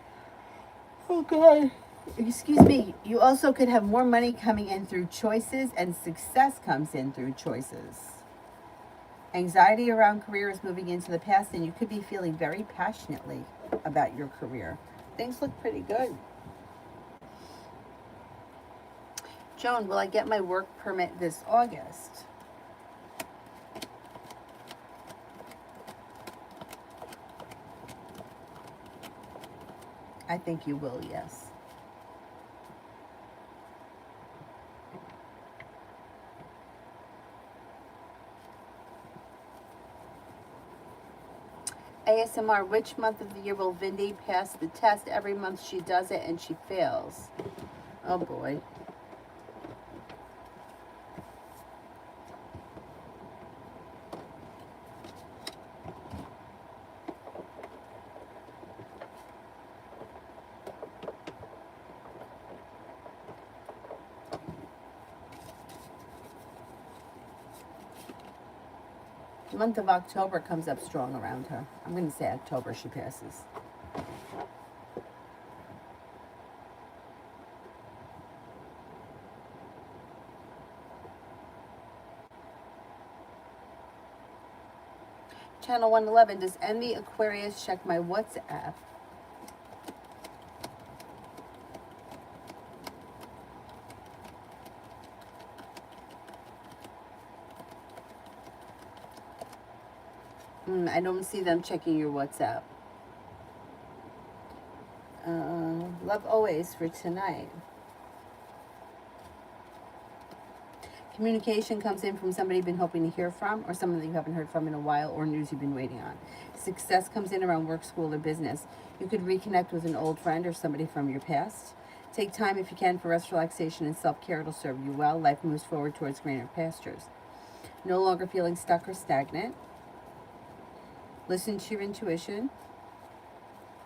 Oh, God. Excuse me. You also could have more money coming in through choices, and success comes in through choices. Anxiety around career is moving into the past, and you could be feeling very passionately about your career. Things look pretty good. Joan, will I get my work permit this August? I think you will, yes. ASMR, which month of the year will Vindy pass the test? Every month she does it and she fails. Oh boy. The month of October comes up strong around her. I'm going to say October she passes. Channel 111, does Envy Aquarius check my WhatsApp? I don't see them checking your WhatsApp. Love always for tonight. Communication comes in from somebody you've been hoping to hear from, or someone that you haven't heard from in a while, or news you've been waiting on. Success comes in around work, school, or business. You could reconnect with an old friend or somebody from your past. Take time if you can for rest, relaxation, and self-care. It'll serve you well. Life moves forward towards greener pastures. No longer feeling stuck or stagnant. Listen to your intuition.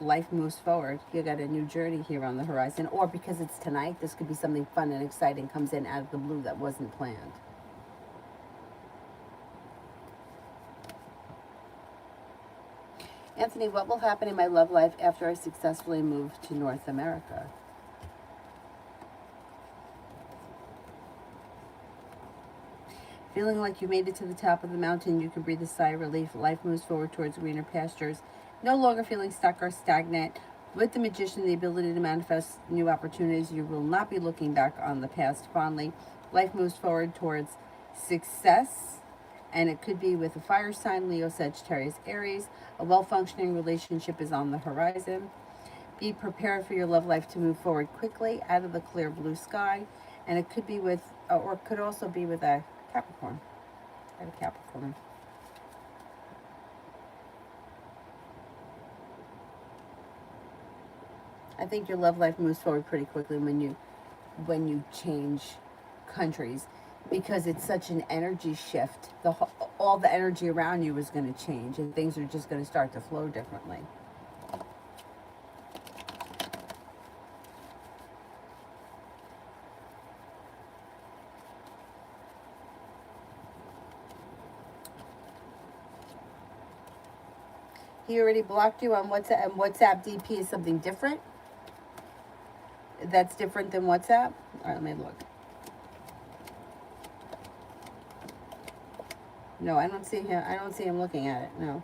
Life moves forward. You got a new journey here on the horizon. Or because it's tonight, this could be something fun and exciting comes in out of the blue that wasn't planned. Anthony, what will happen in my love life after I successfully move to North America? Feeling like you made it to the top of the mountain, you can breathe a sigh of relief. Life moves forward towards greener pastures. No longer feeling stuck or stagnant. With the Magician, the ability to manifest new opportunities, you will not be looking back on the past fondly. Life moves forward towards success, and it could be with a fire sign, Leo, Sagittarius, Aries. A well-functioning relationship is on the horizon. Be prepared for your love life to move forward quickly out of the clear blue sky, and it could be with, or it could also be with a Capricorn. I have a Capricorn. I think your love life moves forward pretty quickly when you change countries, because it's such an energy shift. All the energy around you is going to change, and things are just going to start to flow differently. He already blocked you on WhatsApp, and WhatsApp DP is something different. That's different than WhatsApp. All right, let me look. No, I don't see him. I don't see him looking at it. No.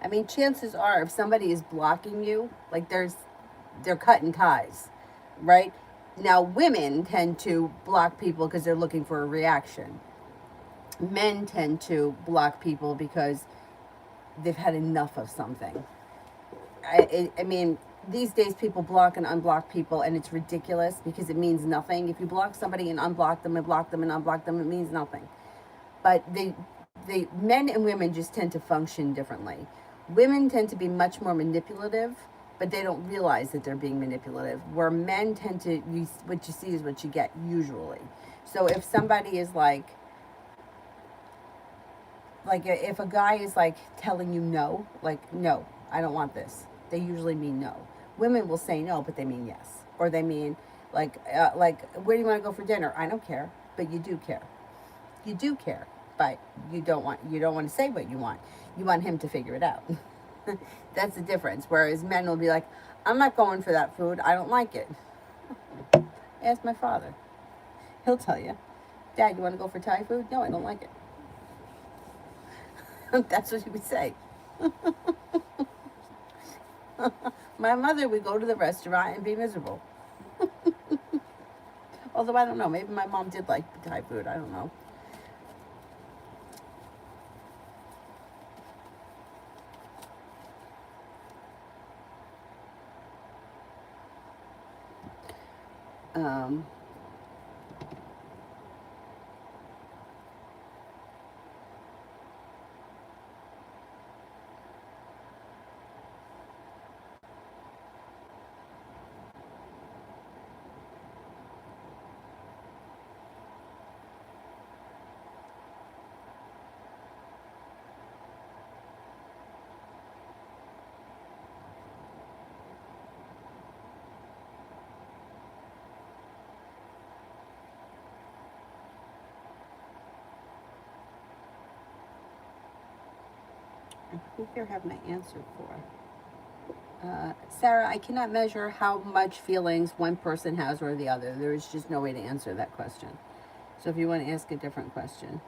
I mean, chances are, if somebody is blocking you, like they're cutting ties, right? Now, women tend to block people because they're looking for a reaction. Men tend to block people because they've had enough of something. I mean, these days people block and unblock people, and it's ridiculous because it means nothing. If you block somebody and unblock them and block them and unblock them, it means nothing. But they men and women just tend to function differently. Women tend to be much more manipulative, but they don't realize that they're being manipulative. Where men tend to, what you see is what you get usually. So if somebody is like if a guy is like telling you no, like no, I don't want this, they usually mean no. Women will say no, but they mean yes, or they mean like where do you want to go for dinner? I don't care, but you do care. You do care, but you don't want to say what you want. You want him to figure it out. That's the difference. Whereas men will be like, I'm not going for that food. I don't like it. Ask my father. He'll tell you. Dad, you want to go for Thai food? No, I don't like it. That's what he would say. My mother would go to the restaurant and be miserable. Although I don't know. Maybe my mom did like Thai food. I don't know. Um, I think I have my answer for. Sarah, I cannot measure how much feelings one person has or the other. There is just no way to answer that question. So if you want to ask a different question.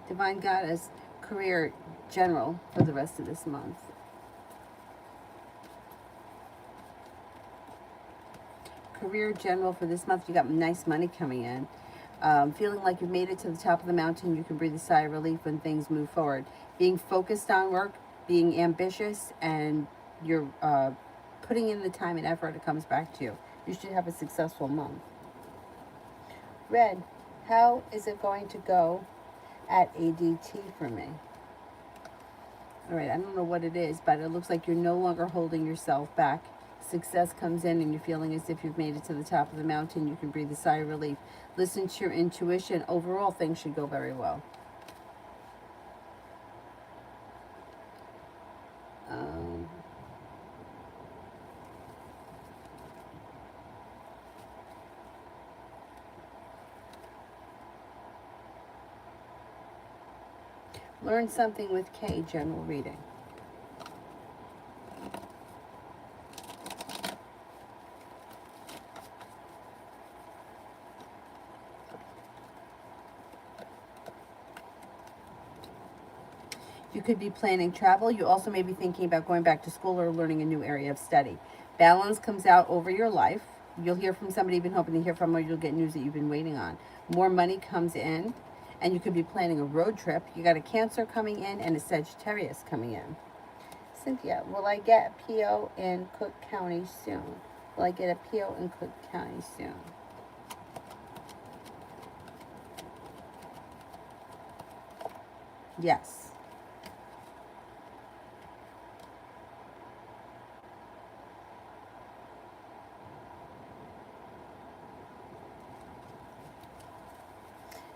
Divine Goddess, career general for the rest of this month. Career general for this month, you got nice money coming in. Feeling like you've made it to the top of the mountain, you can breathe a sigh of relief when things move forward. Being focused on work, being ambitious, and you're putting in the time and effort, it comes back to you. You should have a successful month. Red, how is it going to go at ADT for me? All right, I don't know what it is, but it looks like you're no longer holding yourself back. Success comes in and you're feeling as if you've made it to the top of the mountain. You can breathe a sigh of relief. Listen to your intuition. Overall, things should go very well. Learn something with K, general reading. You could be planning travel. You also may be thinking about going back to school or learning a new area of study. Balance comes out over your life. You'll hear from somebody you've been hoping to hear from, or you'll get news that you've been waiting on. More money comes in, and you could be planning a road trip. You got a Cancer coming in and a Sagittarius coming in. Cynthia, will I get a PO in Cook County soon? Will I get a PO in Cook County soon? Yes.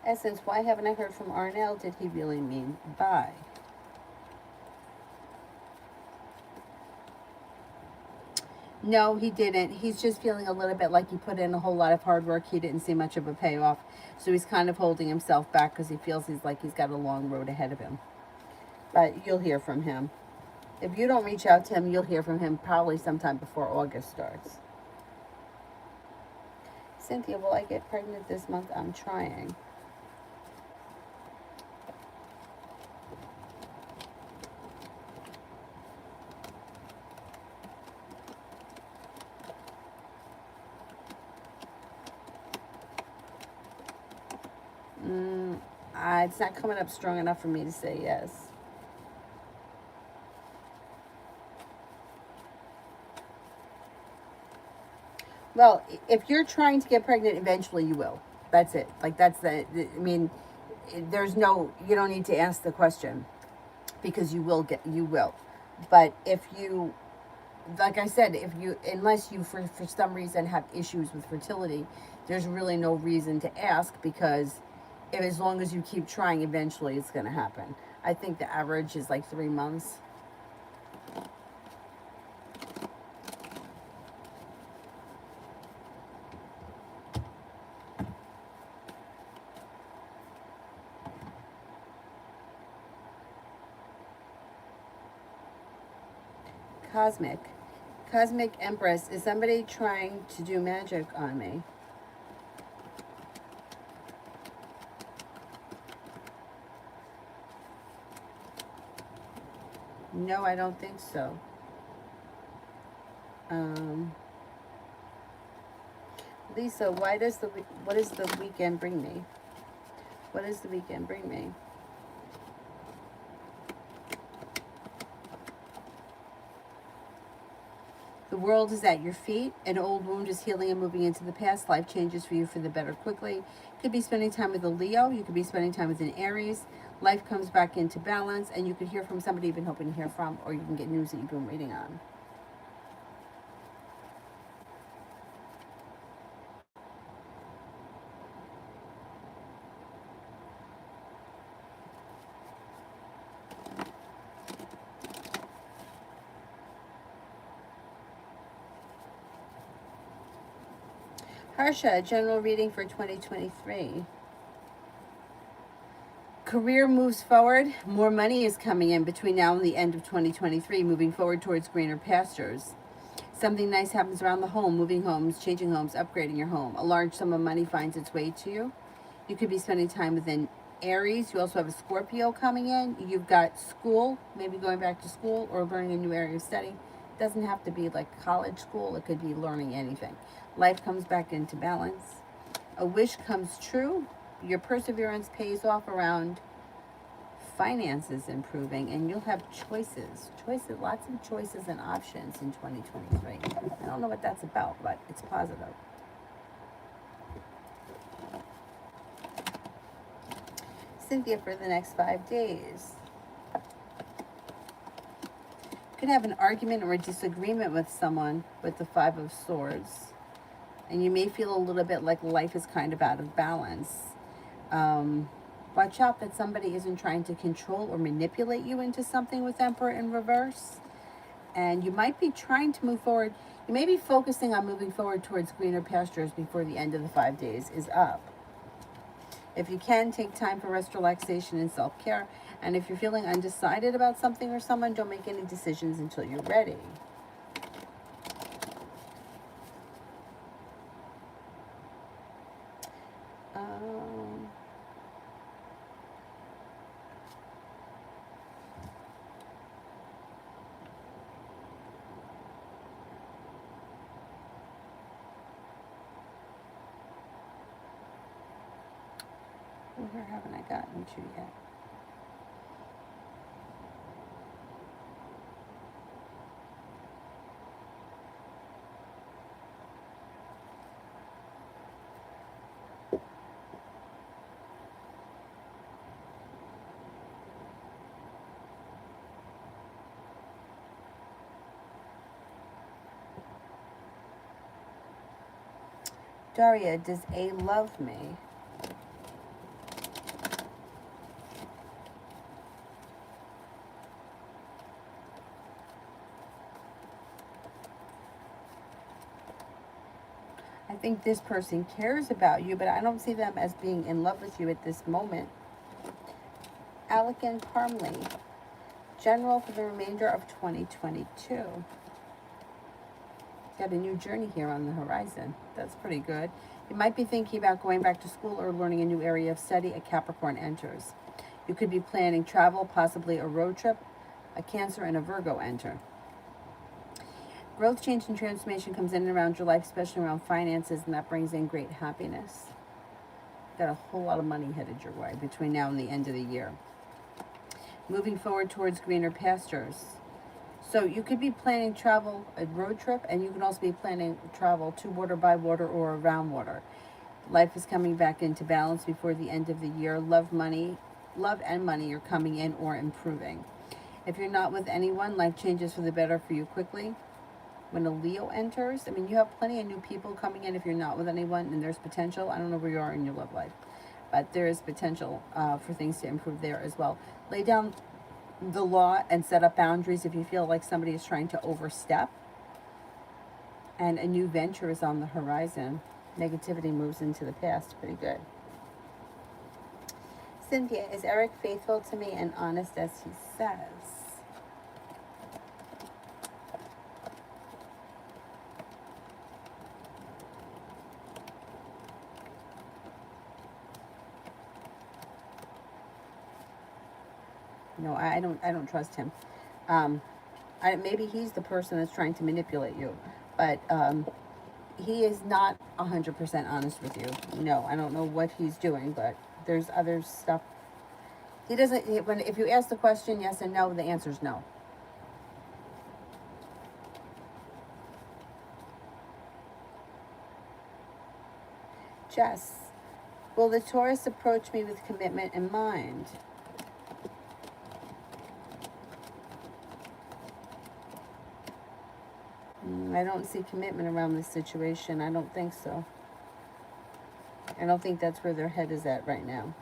Essence, why haven't I heard from Arnell? Did he really mean bye? No, he didn't. He's just feeling a little bit like he put in a whole lot of hard work. He didn't see much of a payoff. So he's kind of holding himself back because he feels he's got a long road ahead of him. But you'll hear from him. If you don't reach out to him, you'll hear from him probably sometime before August starts. Cynthia, will I get pregnant this month? I'm trying. It's not coming up strong enough for me to say yes. Well, if you're trying to get pregnant, eventually you will. That's it. Like, I mean, there's no, you don't need to ask the question because you will. But if you, like I said, unless you for some reason have issues with fertility, there's really no reason to ask because as long as you keep trying, eventually it's going to happen. I think the average is like 3 months. Cosmic Empress, is somebody trying to do magic on me? No, I don't think so. Lisa, what does the weekend bring me? What does the weekend bring me? The world is at your feet. An old wound is healing and moving into the past. Life changes for you for the better quickly. Could be spending time with a Leo. You could be spending time with an Aries. Life comes back into balance, and you could hear from somebody you've been hoping to hear from, or you can get news that you've been waiting on. Harsha, general reading for 2023. Career moves forward. More money is coming in between now and the end of 2023, moving forward towards greener pastures. Something nice happens around the home, moving homes, changing homes, upgrading your home. A large sum of money finds its way to you. You could be spending time with an Aries. You also have a Scorpio coming in. You've got school, maybe going back to school or learning a new area of study. It doesn't have to be like college school. It could be learning anything. Life comes back into balance. A wish comes true. Your perseverance pays off around finances improving, and you'll have choices, lots of choices and options in 2023. I don't know what that's about, but it's positive. Cynthia, for the next 5 days. You could have an argument or a disagreement with someone with the 5 of Swords, and you may feel a little bit like life is kind of out of balance. Watch out that somebody isn't trying to control or manipulate you into something with Emperor in reverse. And you might be trying to move forward. You may be focusing on moving forward towards greener pastures before the end of the 5 days is up. If you can, take time for rest, relaxation, and self-care. And if you're feeling undecided about something or someone, don't make any decisions until you're ready. Where haven't I gotten to yet? Daria, does A love me? I think this person cares about you, but I don't see them as being in love with you at this moment. Alec and Parmley, general for the remainder of 2022. Got a new journey here on the horizon. That's pretty good. You might be thinking about going back to school or learning a new area of study. A Capricorn enters. You could be planning travel, possibly a road trip. A Cancer and a Virgo enter. Growth, change, and transformation comes in and around your life, especially around finances, and that brings in great happiness. Got a whole lot of money headed your way between now and the end of the year. Moving forward towards greener pastures. So you could be planning travel, a road trip, and you can also be planning travel to water, by water, or around water. Life is coming back into balance before the end of the year. Love and money are coming in or improving. If you're not with anyone, life changes for the better for you quickly. When a Leo enters, I mean, you have plenty of new people coming in if you're not with anyone, and there's potential. I don't know where you are in your love life, but there is potential for things to improve there as well. Lay down the law and set up boundaries if you feel like somebody is trying to overstep. And a new venture is on the horizon. Negativity moves into the past. Pretty good. Cynthia, is Eric faithful to me and honest as he says? No, I don't trust him. Maybe he's the person that's trying to manipulate you, but he is not 100% honest with you. No, I don't know what he's doing, but there's other stuff. He doesn't. If you ask the question yes and no, the answer is no. Jess, will the Taurus approach me with commitment in mind? I don't see commitment around this situation. I don't think so. I don't think that's where their head is at right now.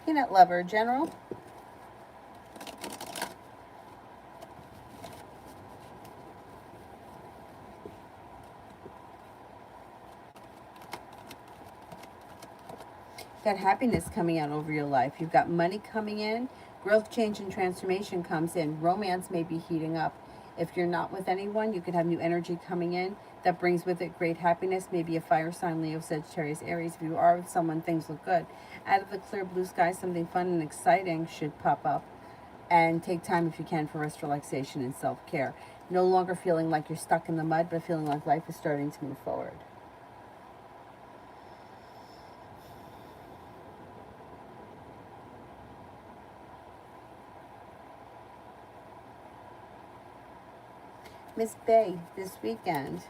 Peanut lover, general. Got happiness coming out over your life. You've got money coming in. Growth, change, and transformation comes in. Romance may be heating up. If you're not with anyone, you could have new energy coming in that brings with it great happiness. Maybe a fire sign, Leo, Sagittarius, Aries. If you are with someone, things look good. Out of the clear blue sky, something fun and exciting should pop up. And take time if you can for rest, relaxation, and self-care. No longer feeling like you're stuck in the mud, but feeling like life is starting to move forward. Miss Bay, this weekend.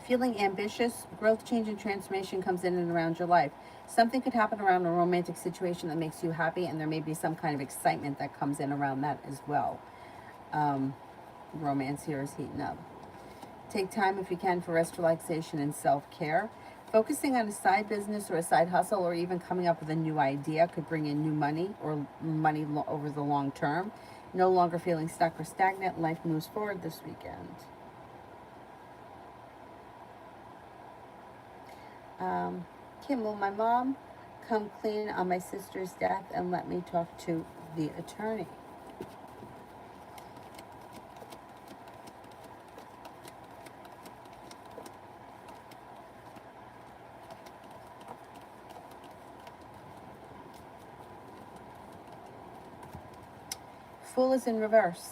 Feeling ambitious, growth, change, and transformation comes in and around your life. Something could happen around a romantic situation that makes you happy, and there may be some kind of excitement that comes in around that as well. Romance here is heating up. Take time if you can for rest, relaxation, and self-care. Focusing on a side business or a side hustle, or even coming up with a new idea, could bring in new money or money over the long term. No longer feeling stuck or stagnant. Life moves forward this weekend. Kim, will my mom come clean on my sister's death and let me talk to the attorney? Fool is in reverse.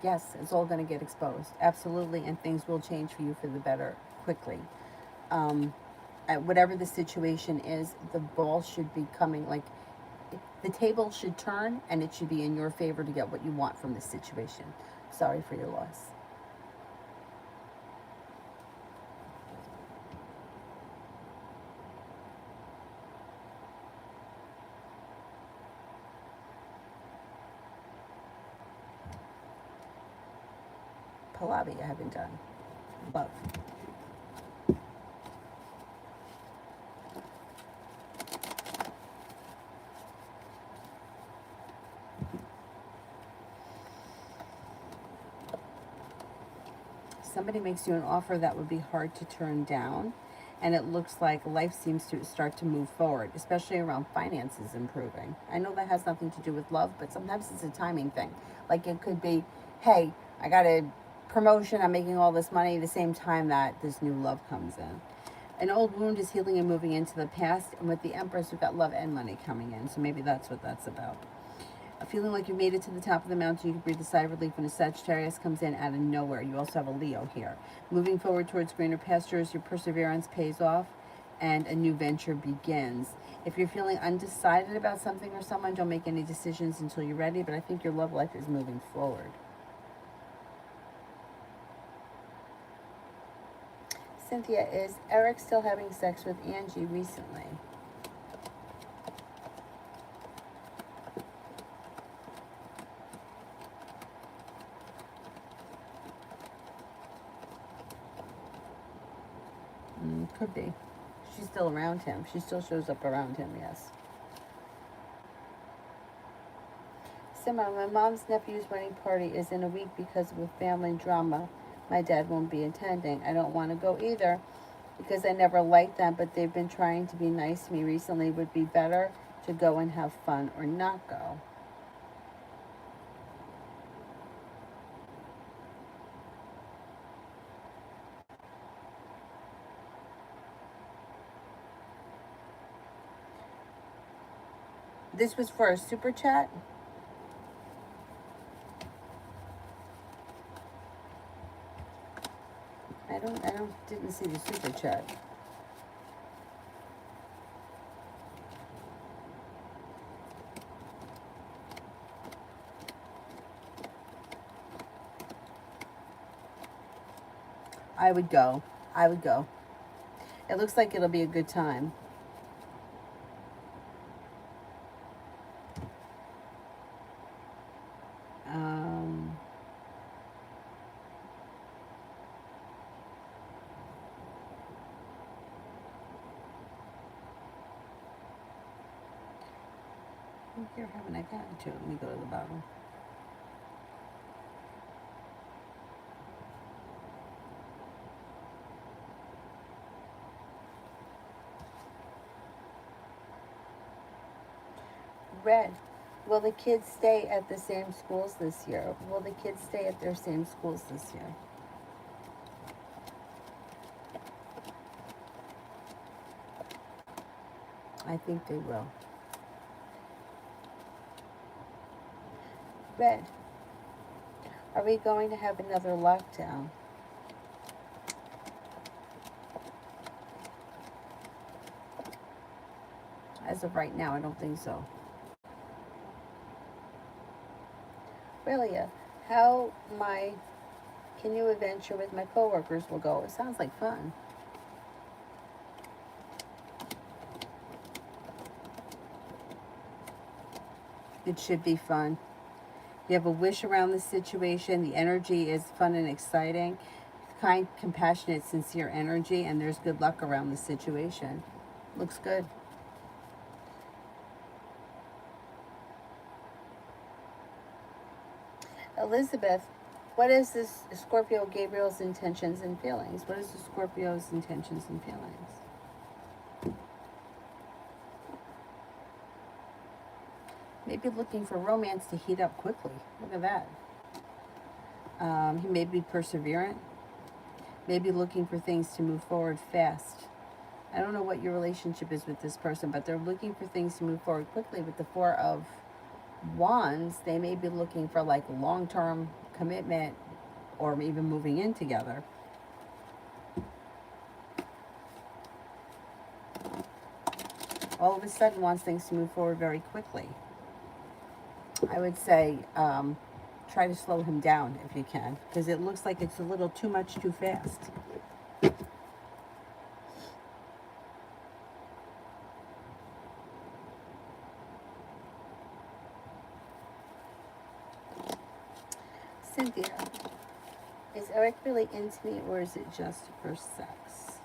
Yes, it's all going to get exposed. Absolutely. And things will change for you for the better quickly. Whatever the situation is, the ball should be coming, like the table should turn and it should be in your favor to get what you want from this situation. Sorry for your loss. Pallavi I haven't done. Love. Somebody makes you an offer that would be hard to turn down, and it looks like life seems to start to move forward, especially around finances improving. I know that has nothing to do with love, but sometimes it's a timing thing. Like it could be, hey, I got a promotion, I'm making all this money, the same time that this new love comes in. An old wound is healing and moving into the past, and with the Empress, we've got love and money coming in, so maybe that's what that's about. A feeling like you made it to the top of the mountain, you can breathe a sigh of relief when a Sagittarius comes in out of nowhere. You also have a Leo here. Moving forward towards greener pastures, your perseverance pays off and a new venture begins. If you're feeling undecided about something or someone, don't make any decisions until you're ready, but I think your love life is moving forward. Cynthia, is Eric still having sex with Angie recently? Could be. She's still around him. She still shows up around him, yes. Simon, my mom's nephew's wedding party is in a week because of a family drama. My dad won't be attending. I don't want to go either because I never liked them, but they've been trying to be nice to me recently. Would be better to go and have fun or not go. This was for a super chat. Didn't see the super chat. I would go. I would go. It looks like it'll be a good time. Here, haven't I gotten to it? Let me go to the bottom. Red. Will the kids stay at the same schools this year? Will the kids stay at their same schools this year? I think they will. Red. Are we going to have another lockdown? As of right now, I don't think so. Relia, how my canoe adventure with my coworkers will go? It sounds like fun. It should be fun. You have a wish around the situation. The energy is fun and exciting. Kind, compassionate, sincere energy, and there's good luck around the situation. Looks good. Elizabeth, what is this Scorpio Gabriel's intentions and feelings? What is the Scorpio's intentions and feelings? Maybe looking for romance to heat up quickly. Look at that. He may be perseverant. Maybe looking for things to move forward fast. I don't know what your relationship is with this person, but they're looking for things to move forward quickly with the Four of Wands, they may be looking for like long-term commitment or even moving in together. All of a sudden wants things to move forward very quickly. I would say try to slow him down if you can, because it looks like it's a little too much too fast. Cynthia, is Eric really into me or is it just for sex?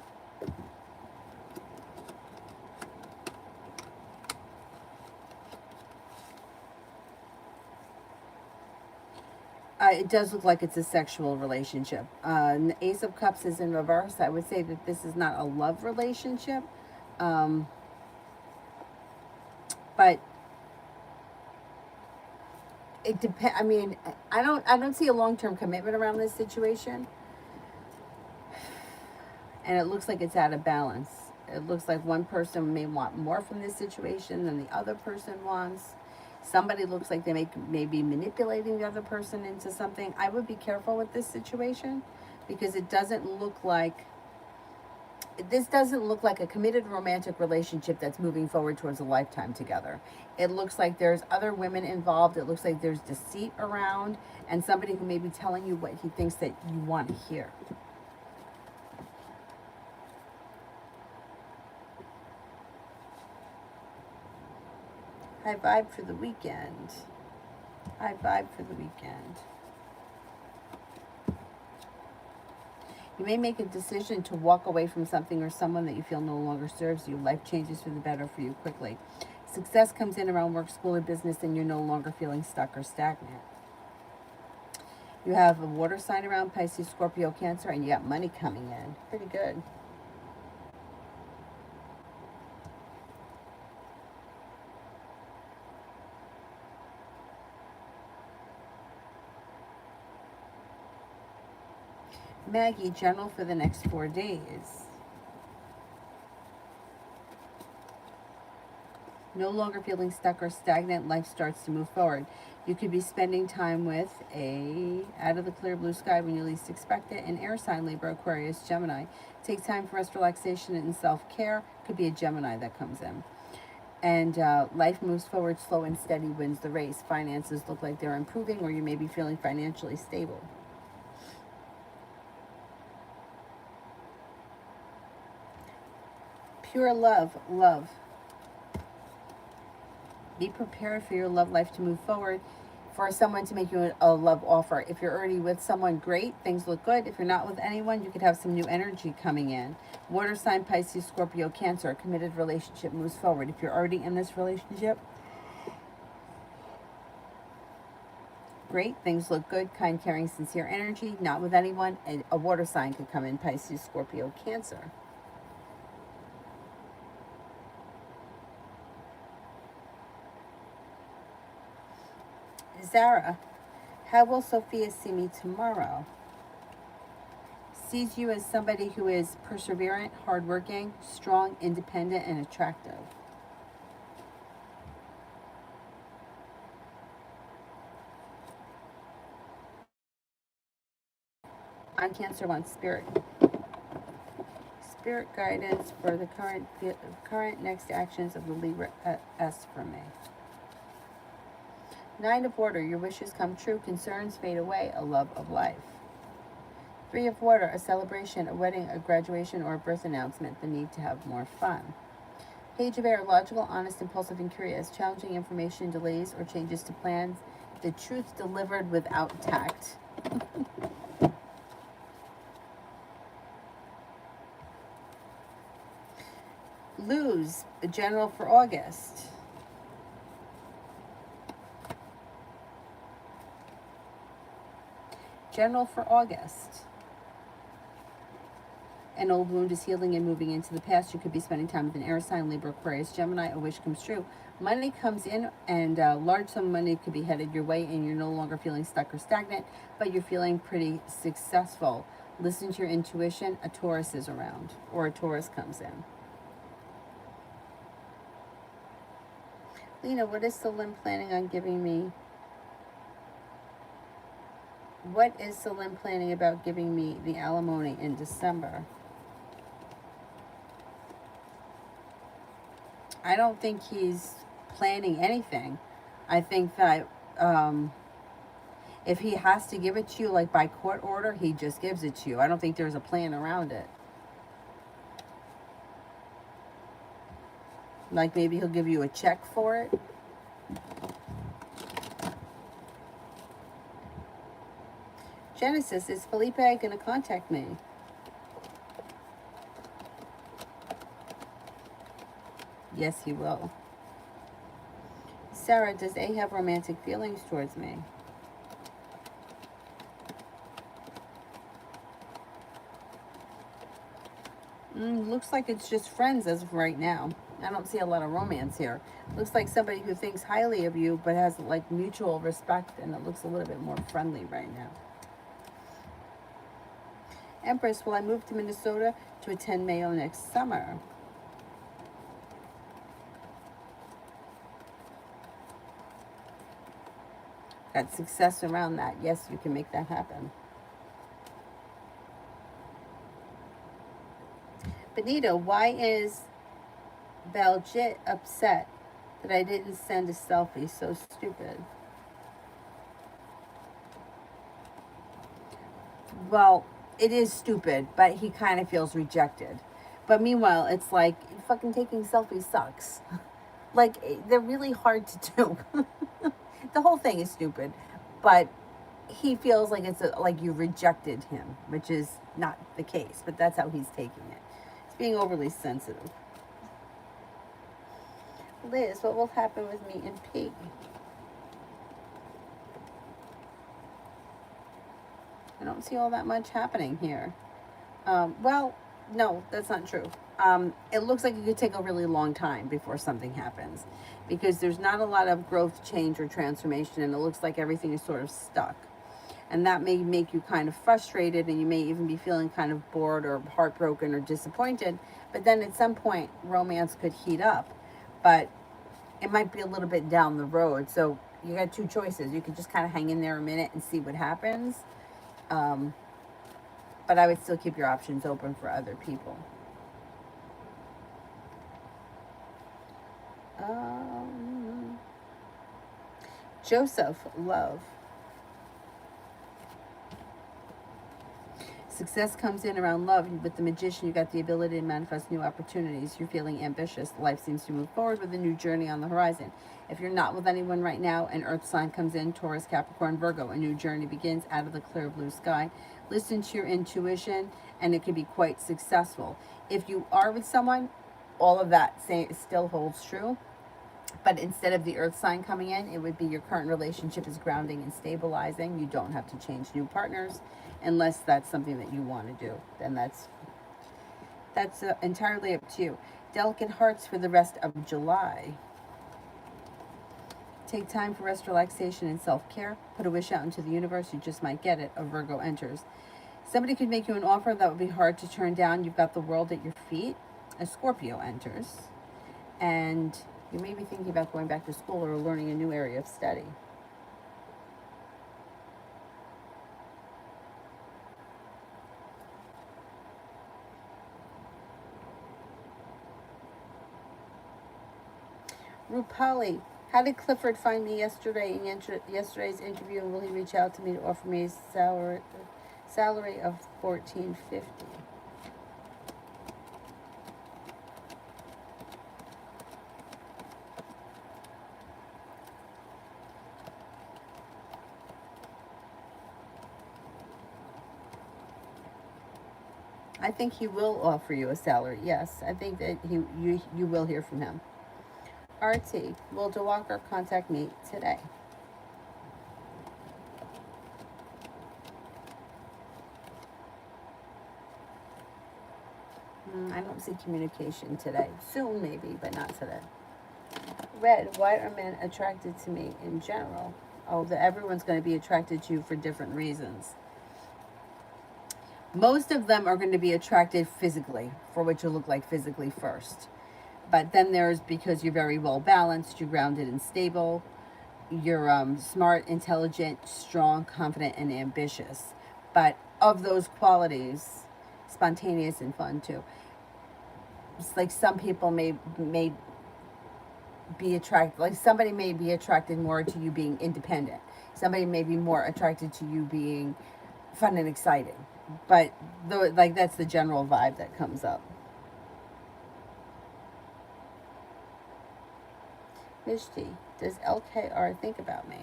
It does look like it's a sexual relationship. The Ace of Cups is in reverse. I would say that this is not a love relationship. Um, but it depends. I mean, I don't see a long-term commitment around this situation. And it looks like it's out of balance. It looks like one person may want more from this situation than the other person wants. Somebody looks like they may be manipulating the other person into something. I would be careful with this situation because it doesn't look like this doesn't look like a committed romantic relationship that's moving forward towards a lifetime together. It looks like there's other women involved. It looks like there's deceit around and somebody who may be telling you what he thinks that you want to hear. High vibe for the weekend. High vibe for the weekend. You may make a decision to walk away from something or someone that you feel no longer serves you. Life changes for the better for you quickly. Success comes in around work, school, or business, and you're no longer feeling stuck or stagnant. You have a water sign around Pisces, Scorpio, Cancer, and you got money coming in. Pretty good. Maggie, general for the next 4 days. No longer feeling stuck or stagnant, life starts to move forward. You could be spending time with out of the clear blue sky when you least expect it, an air sign, Libra, Aquarius, Gemini. Take time for rest, relaxation, and self-care. Could be a Gemini that comes in. And life moves forward, slow and steady wins the race. Finances look like they're improving, or you may be feeling financially stable. Pure love, love. Be prepared for your love life to move forward, for someone to make you a love offer. If you're already with someone, great, things look good. If you're not with anyone, you could have some new energy coming in. Water sign, Pisces, Scorpio, Cancer, a committed relationship moves forward. If you're already in this relationship, great, things look good, kind, caring, sincere energy. Not with anyone, a water sign could come in, Pisces, Scorpio, Cancer. Zara, how will Sophia see me tomorrow? Sees you as somebody who is perseverant, hardworking, strong, independent, and attractive. On Cancer wants spirit. Spirit guidance for the current next actions of the Libra S for me. Nine of Water, your wishes come true, concerns fade away, a love of life. Three of Water, a celebration, a wedding, a graduation, or a birth announcement, the need to have more fun. Page of Air, logical, honest, impulsive, and curious, challenging information, delays, or changes to plans, the truth delivered without tact. Lose, a general for August. General for August. An old wound is healing and moving into the past. You could be spending time with an air sign, Libra, Aquarius, Gemini. A wish comes true. Money comes in, and a large sum of money could be headed your way, and you're no longer feeling stuck or stagnant, but you're feeling pretty successful. Listen to your intuition. A Taurus is around, or a Taurus comes in. Lena, what is Celine planning on giving me? What is Celine planning about giving me the alimony in December? I don't think he's planning anything. I think that if he has to give it to you, like by court order, he just gives it to you. I don't think there's a plan around it. Like maybe he'll give you a check for it. Genesis, is Felipe going to contact me? Yes, he will. Sarah, does A have romantic feelings towards me? Looks like it's just friends as of right now. I don't see a lot of romance here. Looks like somebody who thinks highly of you but has like mutual respect, and it looks a little bit more friendly right now. Empress, will I move to Minnesota to attend Mayo next summer? Got success around that. Yes, you can make that happen. Benito, why is Baljit upset that I didn't send a selfie? So stupid. Well, it is stupid, but he kind of feels rejected. But meanwhile, it's like, fucking taking selfies sucks. Like, they're really hard to do. The whole thing is stupid. But he feels like like you rejected him, which is not the case. But that's how he's taking it. He's being overly sensitive. Liz, what will happen with me and Pig? I don't see all that much happening here. Well, no, that's not true. It looks like it could take a really long time before something happens, because there's not a lot of growth, change, or transformation, and it looks like everything is sort of stuck. And that may make you kind of frustrated, and you may even be feeling kind of bored or heartbroken or disappointed. But then at some point, romance could heat up, but it might be a little bit down the road. So you got two choices. You could just kind of hang in there a minute and see what happens. But I would still keep your options open for other people. Joseph, love. Success comes in around love. With the Magician, you got the ability to manifest new opportunities. You're feeling ambitious. Life seems to move forward with a new journey on the horizon. If you're not with anyone right now, an earth sign comes in, Taurus, Capricorn, Virgo. A new journey begins out of the clear blue sky. Listen to your intuition, and it can be quite successful. If you are with someone, all of that still holds true. But instead of the earth sign coming in, it would be your current relationship is grounding and stabilizing. You don't have to change new partners unless that's something that you want to do. Then that's entirely up to you. Delicate hearts for the rest of July. Take time for rest, relaxation, and self-care. Put a wish out into the universe. You just might get it. A Virgo enters. Somebody could make you an offer that would be hard to turn down. You've got the world at your feet. A Scorpio enters. And you may be thinking about going back to school or learning a new area of study. Rupali, how did Clifford find me yesterday in yesterday's interview, and will he reach out to me to offer me a salary of $14.50? I think he will offer you a salary. Yes, I think that you will hear from him. RT, will DeWalker contact me today? I don't see communication today. Soon maybe, but not today. Red, why are men attracted to me in general? Oh, everyone's going to be attracted to you for different reasons. Most of them are going to be attracted physically, for what you look like physically first. But then there's because you're very well balanced, you're grounded and stable, you're smart, intelligent, strong, confident, and ambitious. But of those qualities, spontaneous and fun too. It's like some people may be attracted, like somebody may be attracted more to you being independent. Somebody may be more attracted to you being fun and exciting. But though, like that's the general vibe that comes up. Mishti, does LKR think about me?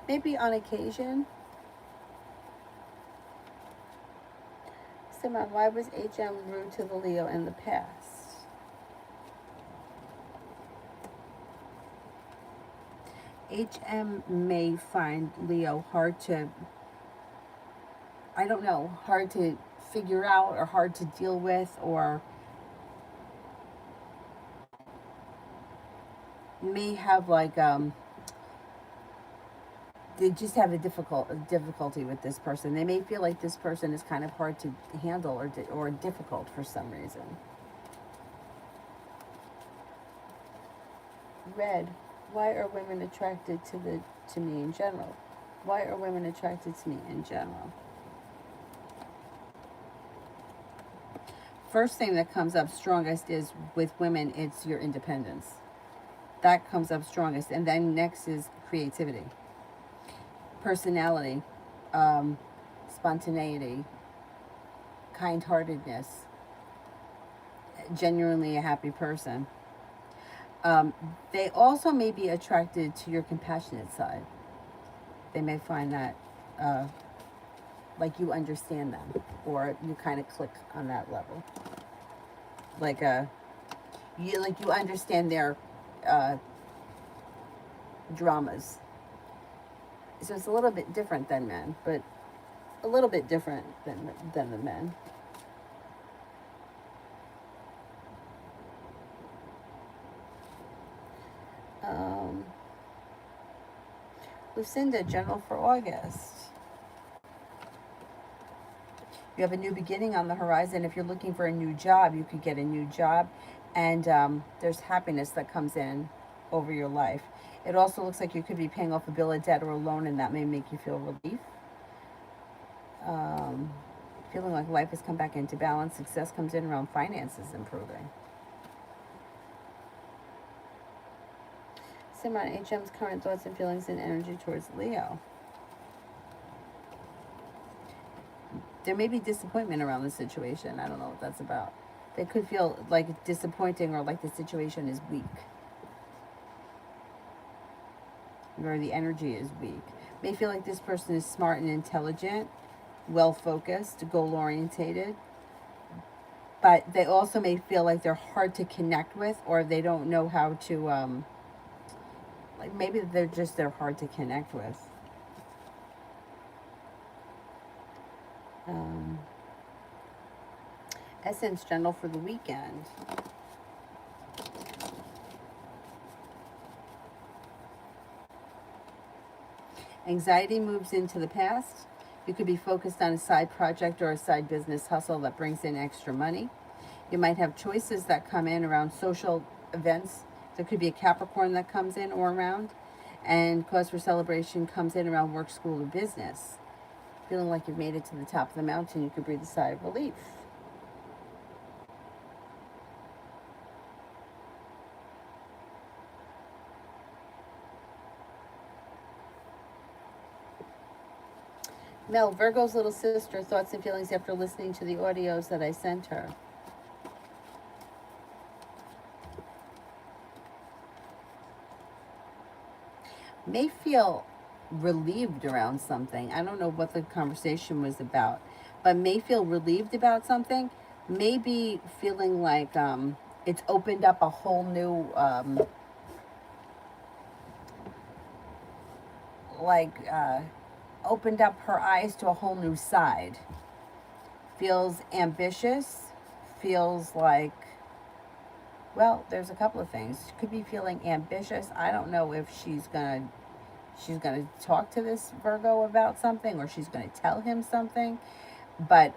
Maybe on occasion. Simon, why was HM rude to the Leo in the past? HM may find Leo hard to, I don't know, hard to figure out or hard to deal with, or may have like they just have a difficulty with this person. They may feel like this person is kind of hard to handle or difficult for some reason. Red, why are women attracted to me in general? Why are women attracted to me in general? First thing that comes up strongest is with women, it's your independence. That comes up strongest. And then next is creativity, personality, spontaneity, kind-heartedness, genuinely a happy person. They also may be attracted to your compassionate side. They may find that like you understand them, or you kind of click on that level. Like you understand their dramas. So it's a little bit different than men, but a little bit different than the men. Lucinda, general for August. You have a new beginning on the horizon. If you're looking for a new job, you could get a new job, and there's happiness that comes in over your life. It also looks like you could be paying off a bill of debt or a loan, and that may make you feel relief. Feeling like life has come back into balance. Success comes in around finances improving. Simon, HM's current thoughts and feelings and energy towards Leo. There may be disappointment around the situation. I don't know what that's about. They could feel like disappointing or like the situation is weak. Or the energy is weak. May feel like this person is smart and intelligent, well-focused, goal-orientated. But they also may feel like they're hard to connect with, or they don't know how to, like maybe they're hard to connect with. Essence general for the weekend. Anxiety moves into the past. You could be focused on a side project or a side business hustle that brings in extra money. You might have choices that come in around social events. There could be a Capricorn that comes in or around. And cause for celebration comes in around work, school, or business. Feeling like you've made it to the top of the mountain, you could breathe a sigh of relief. Mel, Virgo's little sister, thoughts and feelings after listening to the audios that I sent her. May feel relieved around something. I don't know what the conversation was about, but may feel relieved about something. May be feeling like it's opened up a whole new, opened up her eyes to a whole new side. Feels ambitious, feels like, well, there's a couple of things. She could be feeling ambitious. I don't know if she's gonna she's going to talk to this Virgo about something, or she's going to tell him something. But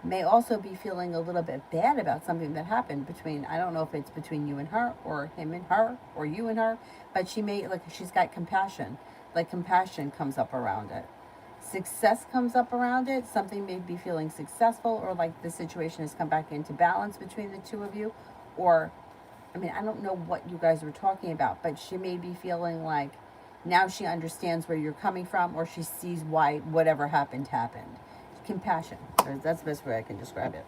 may also be feeling a little bit bad about something that happened between, I don't know if it's between you and her, or him and her, or you and her, but she may, like, she's got compassion. Like, compassion comes up around it. Success comes up around it. Something may be feeling successful, or like the situation has come back into balance between the two of you. Or, I mean, I don't know what you guys were talking about, but she may be feeling like now she understands where you're coming from, or she sees why whatever happened happened. Compassion. That's the best way I can describe it.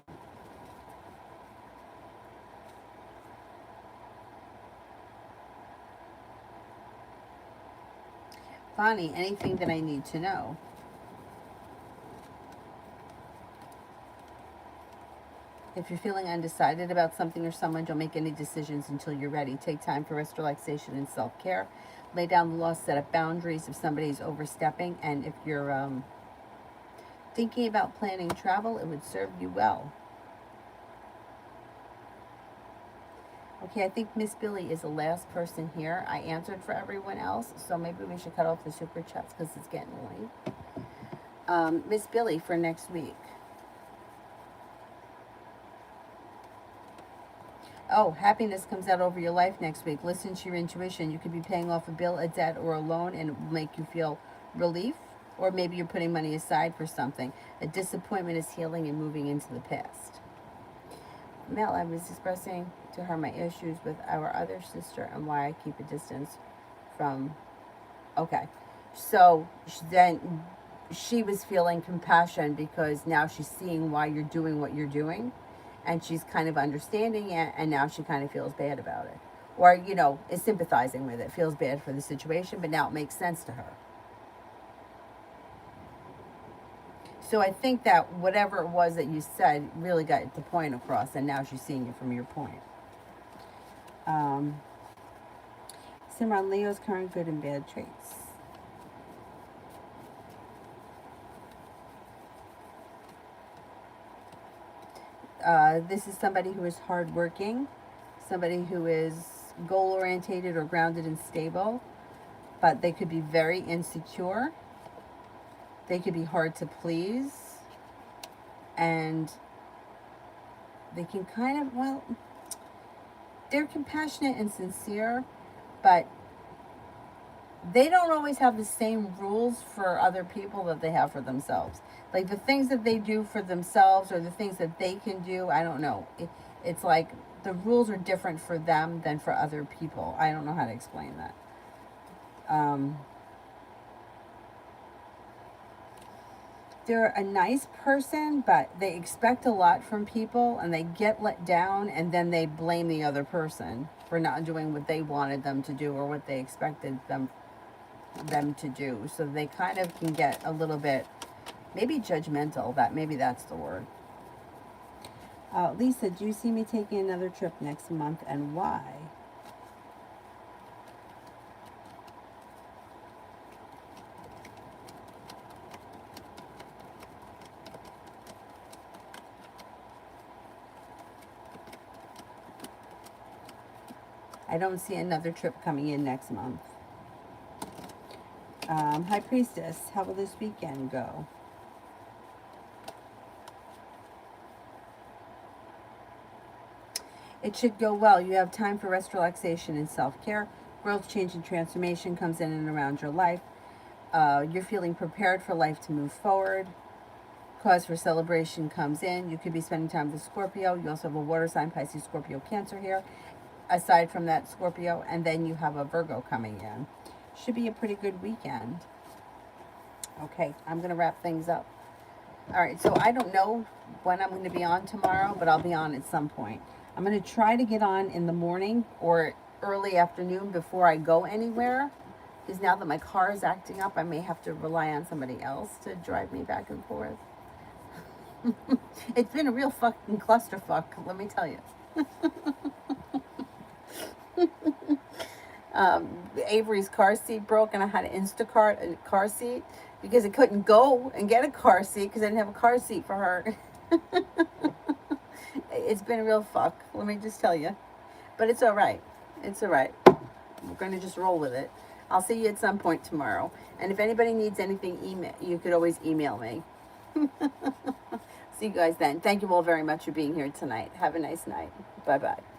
Bonnie, anything that I need to know? If you're feeling undecided about something or someone, don't make any decisions until you're ready. Take time for rest, relaxation, and self-care. Lay down the law, set up boundaries if somebody's overstepping, and if you're thinking about planning travel, it would serve you well. Okay, I think Miss Billy is the last person here. I answered for everyone else, so maybe we should cut off the super chats because it's getting late. Miss Billy for next week. Oh, happiness comes out over your life next week. Listen to your intuition. You could be paying off a bill, a debt, or a loan, and it will make you feel relief. Or maybe you're putting money aside for something. A disappointment is healing and moving into the past. Mel, I was expressing to her my issues with our other sister and why I keep a distance from... Okay. So then she was feeling compassion because now she's seeing why you're doing what you're doing. And she's kind of understanding it, and now she kind of feels bad about it. Or, you know, is sympathizing with it, feels bad for the situation, but now it makes sense to her. So I think that whatever it was that you said really got the point across, and now she's seeing it from your point. Simran, Leo's current good and bad traits. This is somebody who is hardworking, somebody who is goal-orientated or grounded and stable, but they could be very insecure. They could be hard to please, and they can kind of, well, they're compassionate and sincere, but they don't always have the same rules for other people that they have for themselves. Like the things that they do for themselves or the things that they can do, I don't know. It's like the rules are different for them than for other people. I don't know how to explain that. They're a nice person, but they expect a lot from people and they get let down, and then they blame the other person for not doing what they wanted them to do or what they expected them to do. So they kind of can get a little bit, maybe judgmental. Maybe that's the word. Lisa, do you see me taking another trip next month, and why? I don't see another trip coming in next month. High Priestess, how will this weekend go? It should go well. You have time for rest, relaxation, and self-care. Growth, change, and transformation comes in and around your life. You're feeling prepared for life to move forward. Cause for celebration comes in. You could be spending time with Scorpio. You also have a water sign, Pisces, Scorpio, Cancer here. Aside from that, Scorpio, and then you have a Virgo coming in. Should be a pretty good weekend. Okay, I'm going to wrap things up. All right, so I don't know when I'm going to be on tomorrow, but I'll be on at some point. I'm going to try to get on in the morning or early afternoon before I go anywhere, because now that my car is acting up, I may have to rely on somebody else to drive me back and forth. It's been a real fucking clusterfuck, let me tell you. Avery's car seat broke, and I had to Instacart a car seat because I couldn't go and get a car seat because I didn't have a car seat for her. It's been a real fuck, let me just tell you. But it's all right. It's all right. We're going to just roll with it. I'll see you at some point tomorrow. And if anybody needs anything, you could always email me. See you guys then. Thank you all very much for being here tonight. Have a nice night. Bye bye.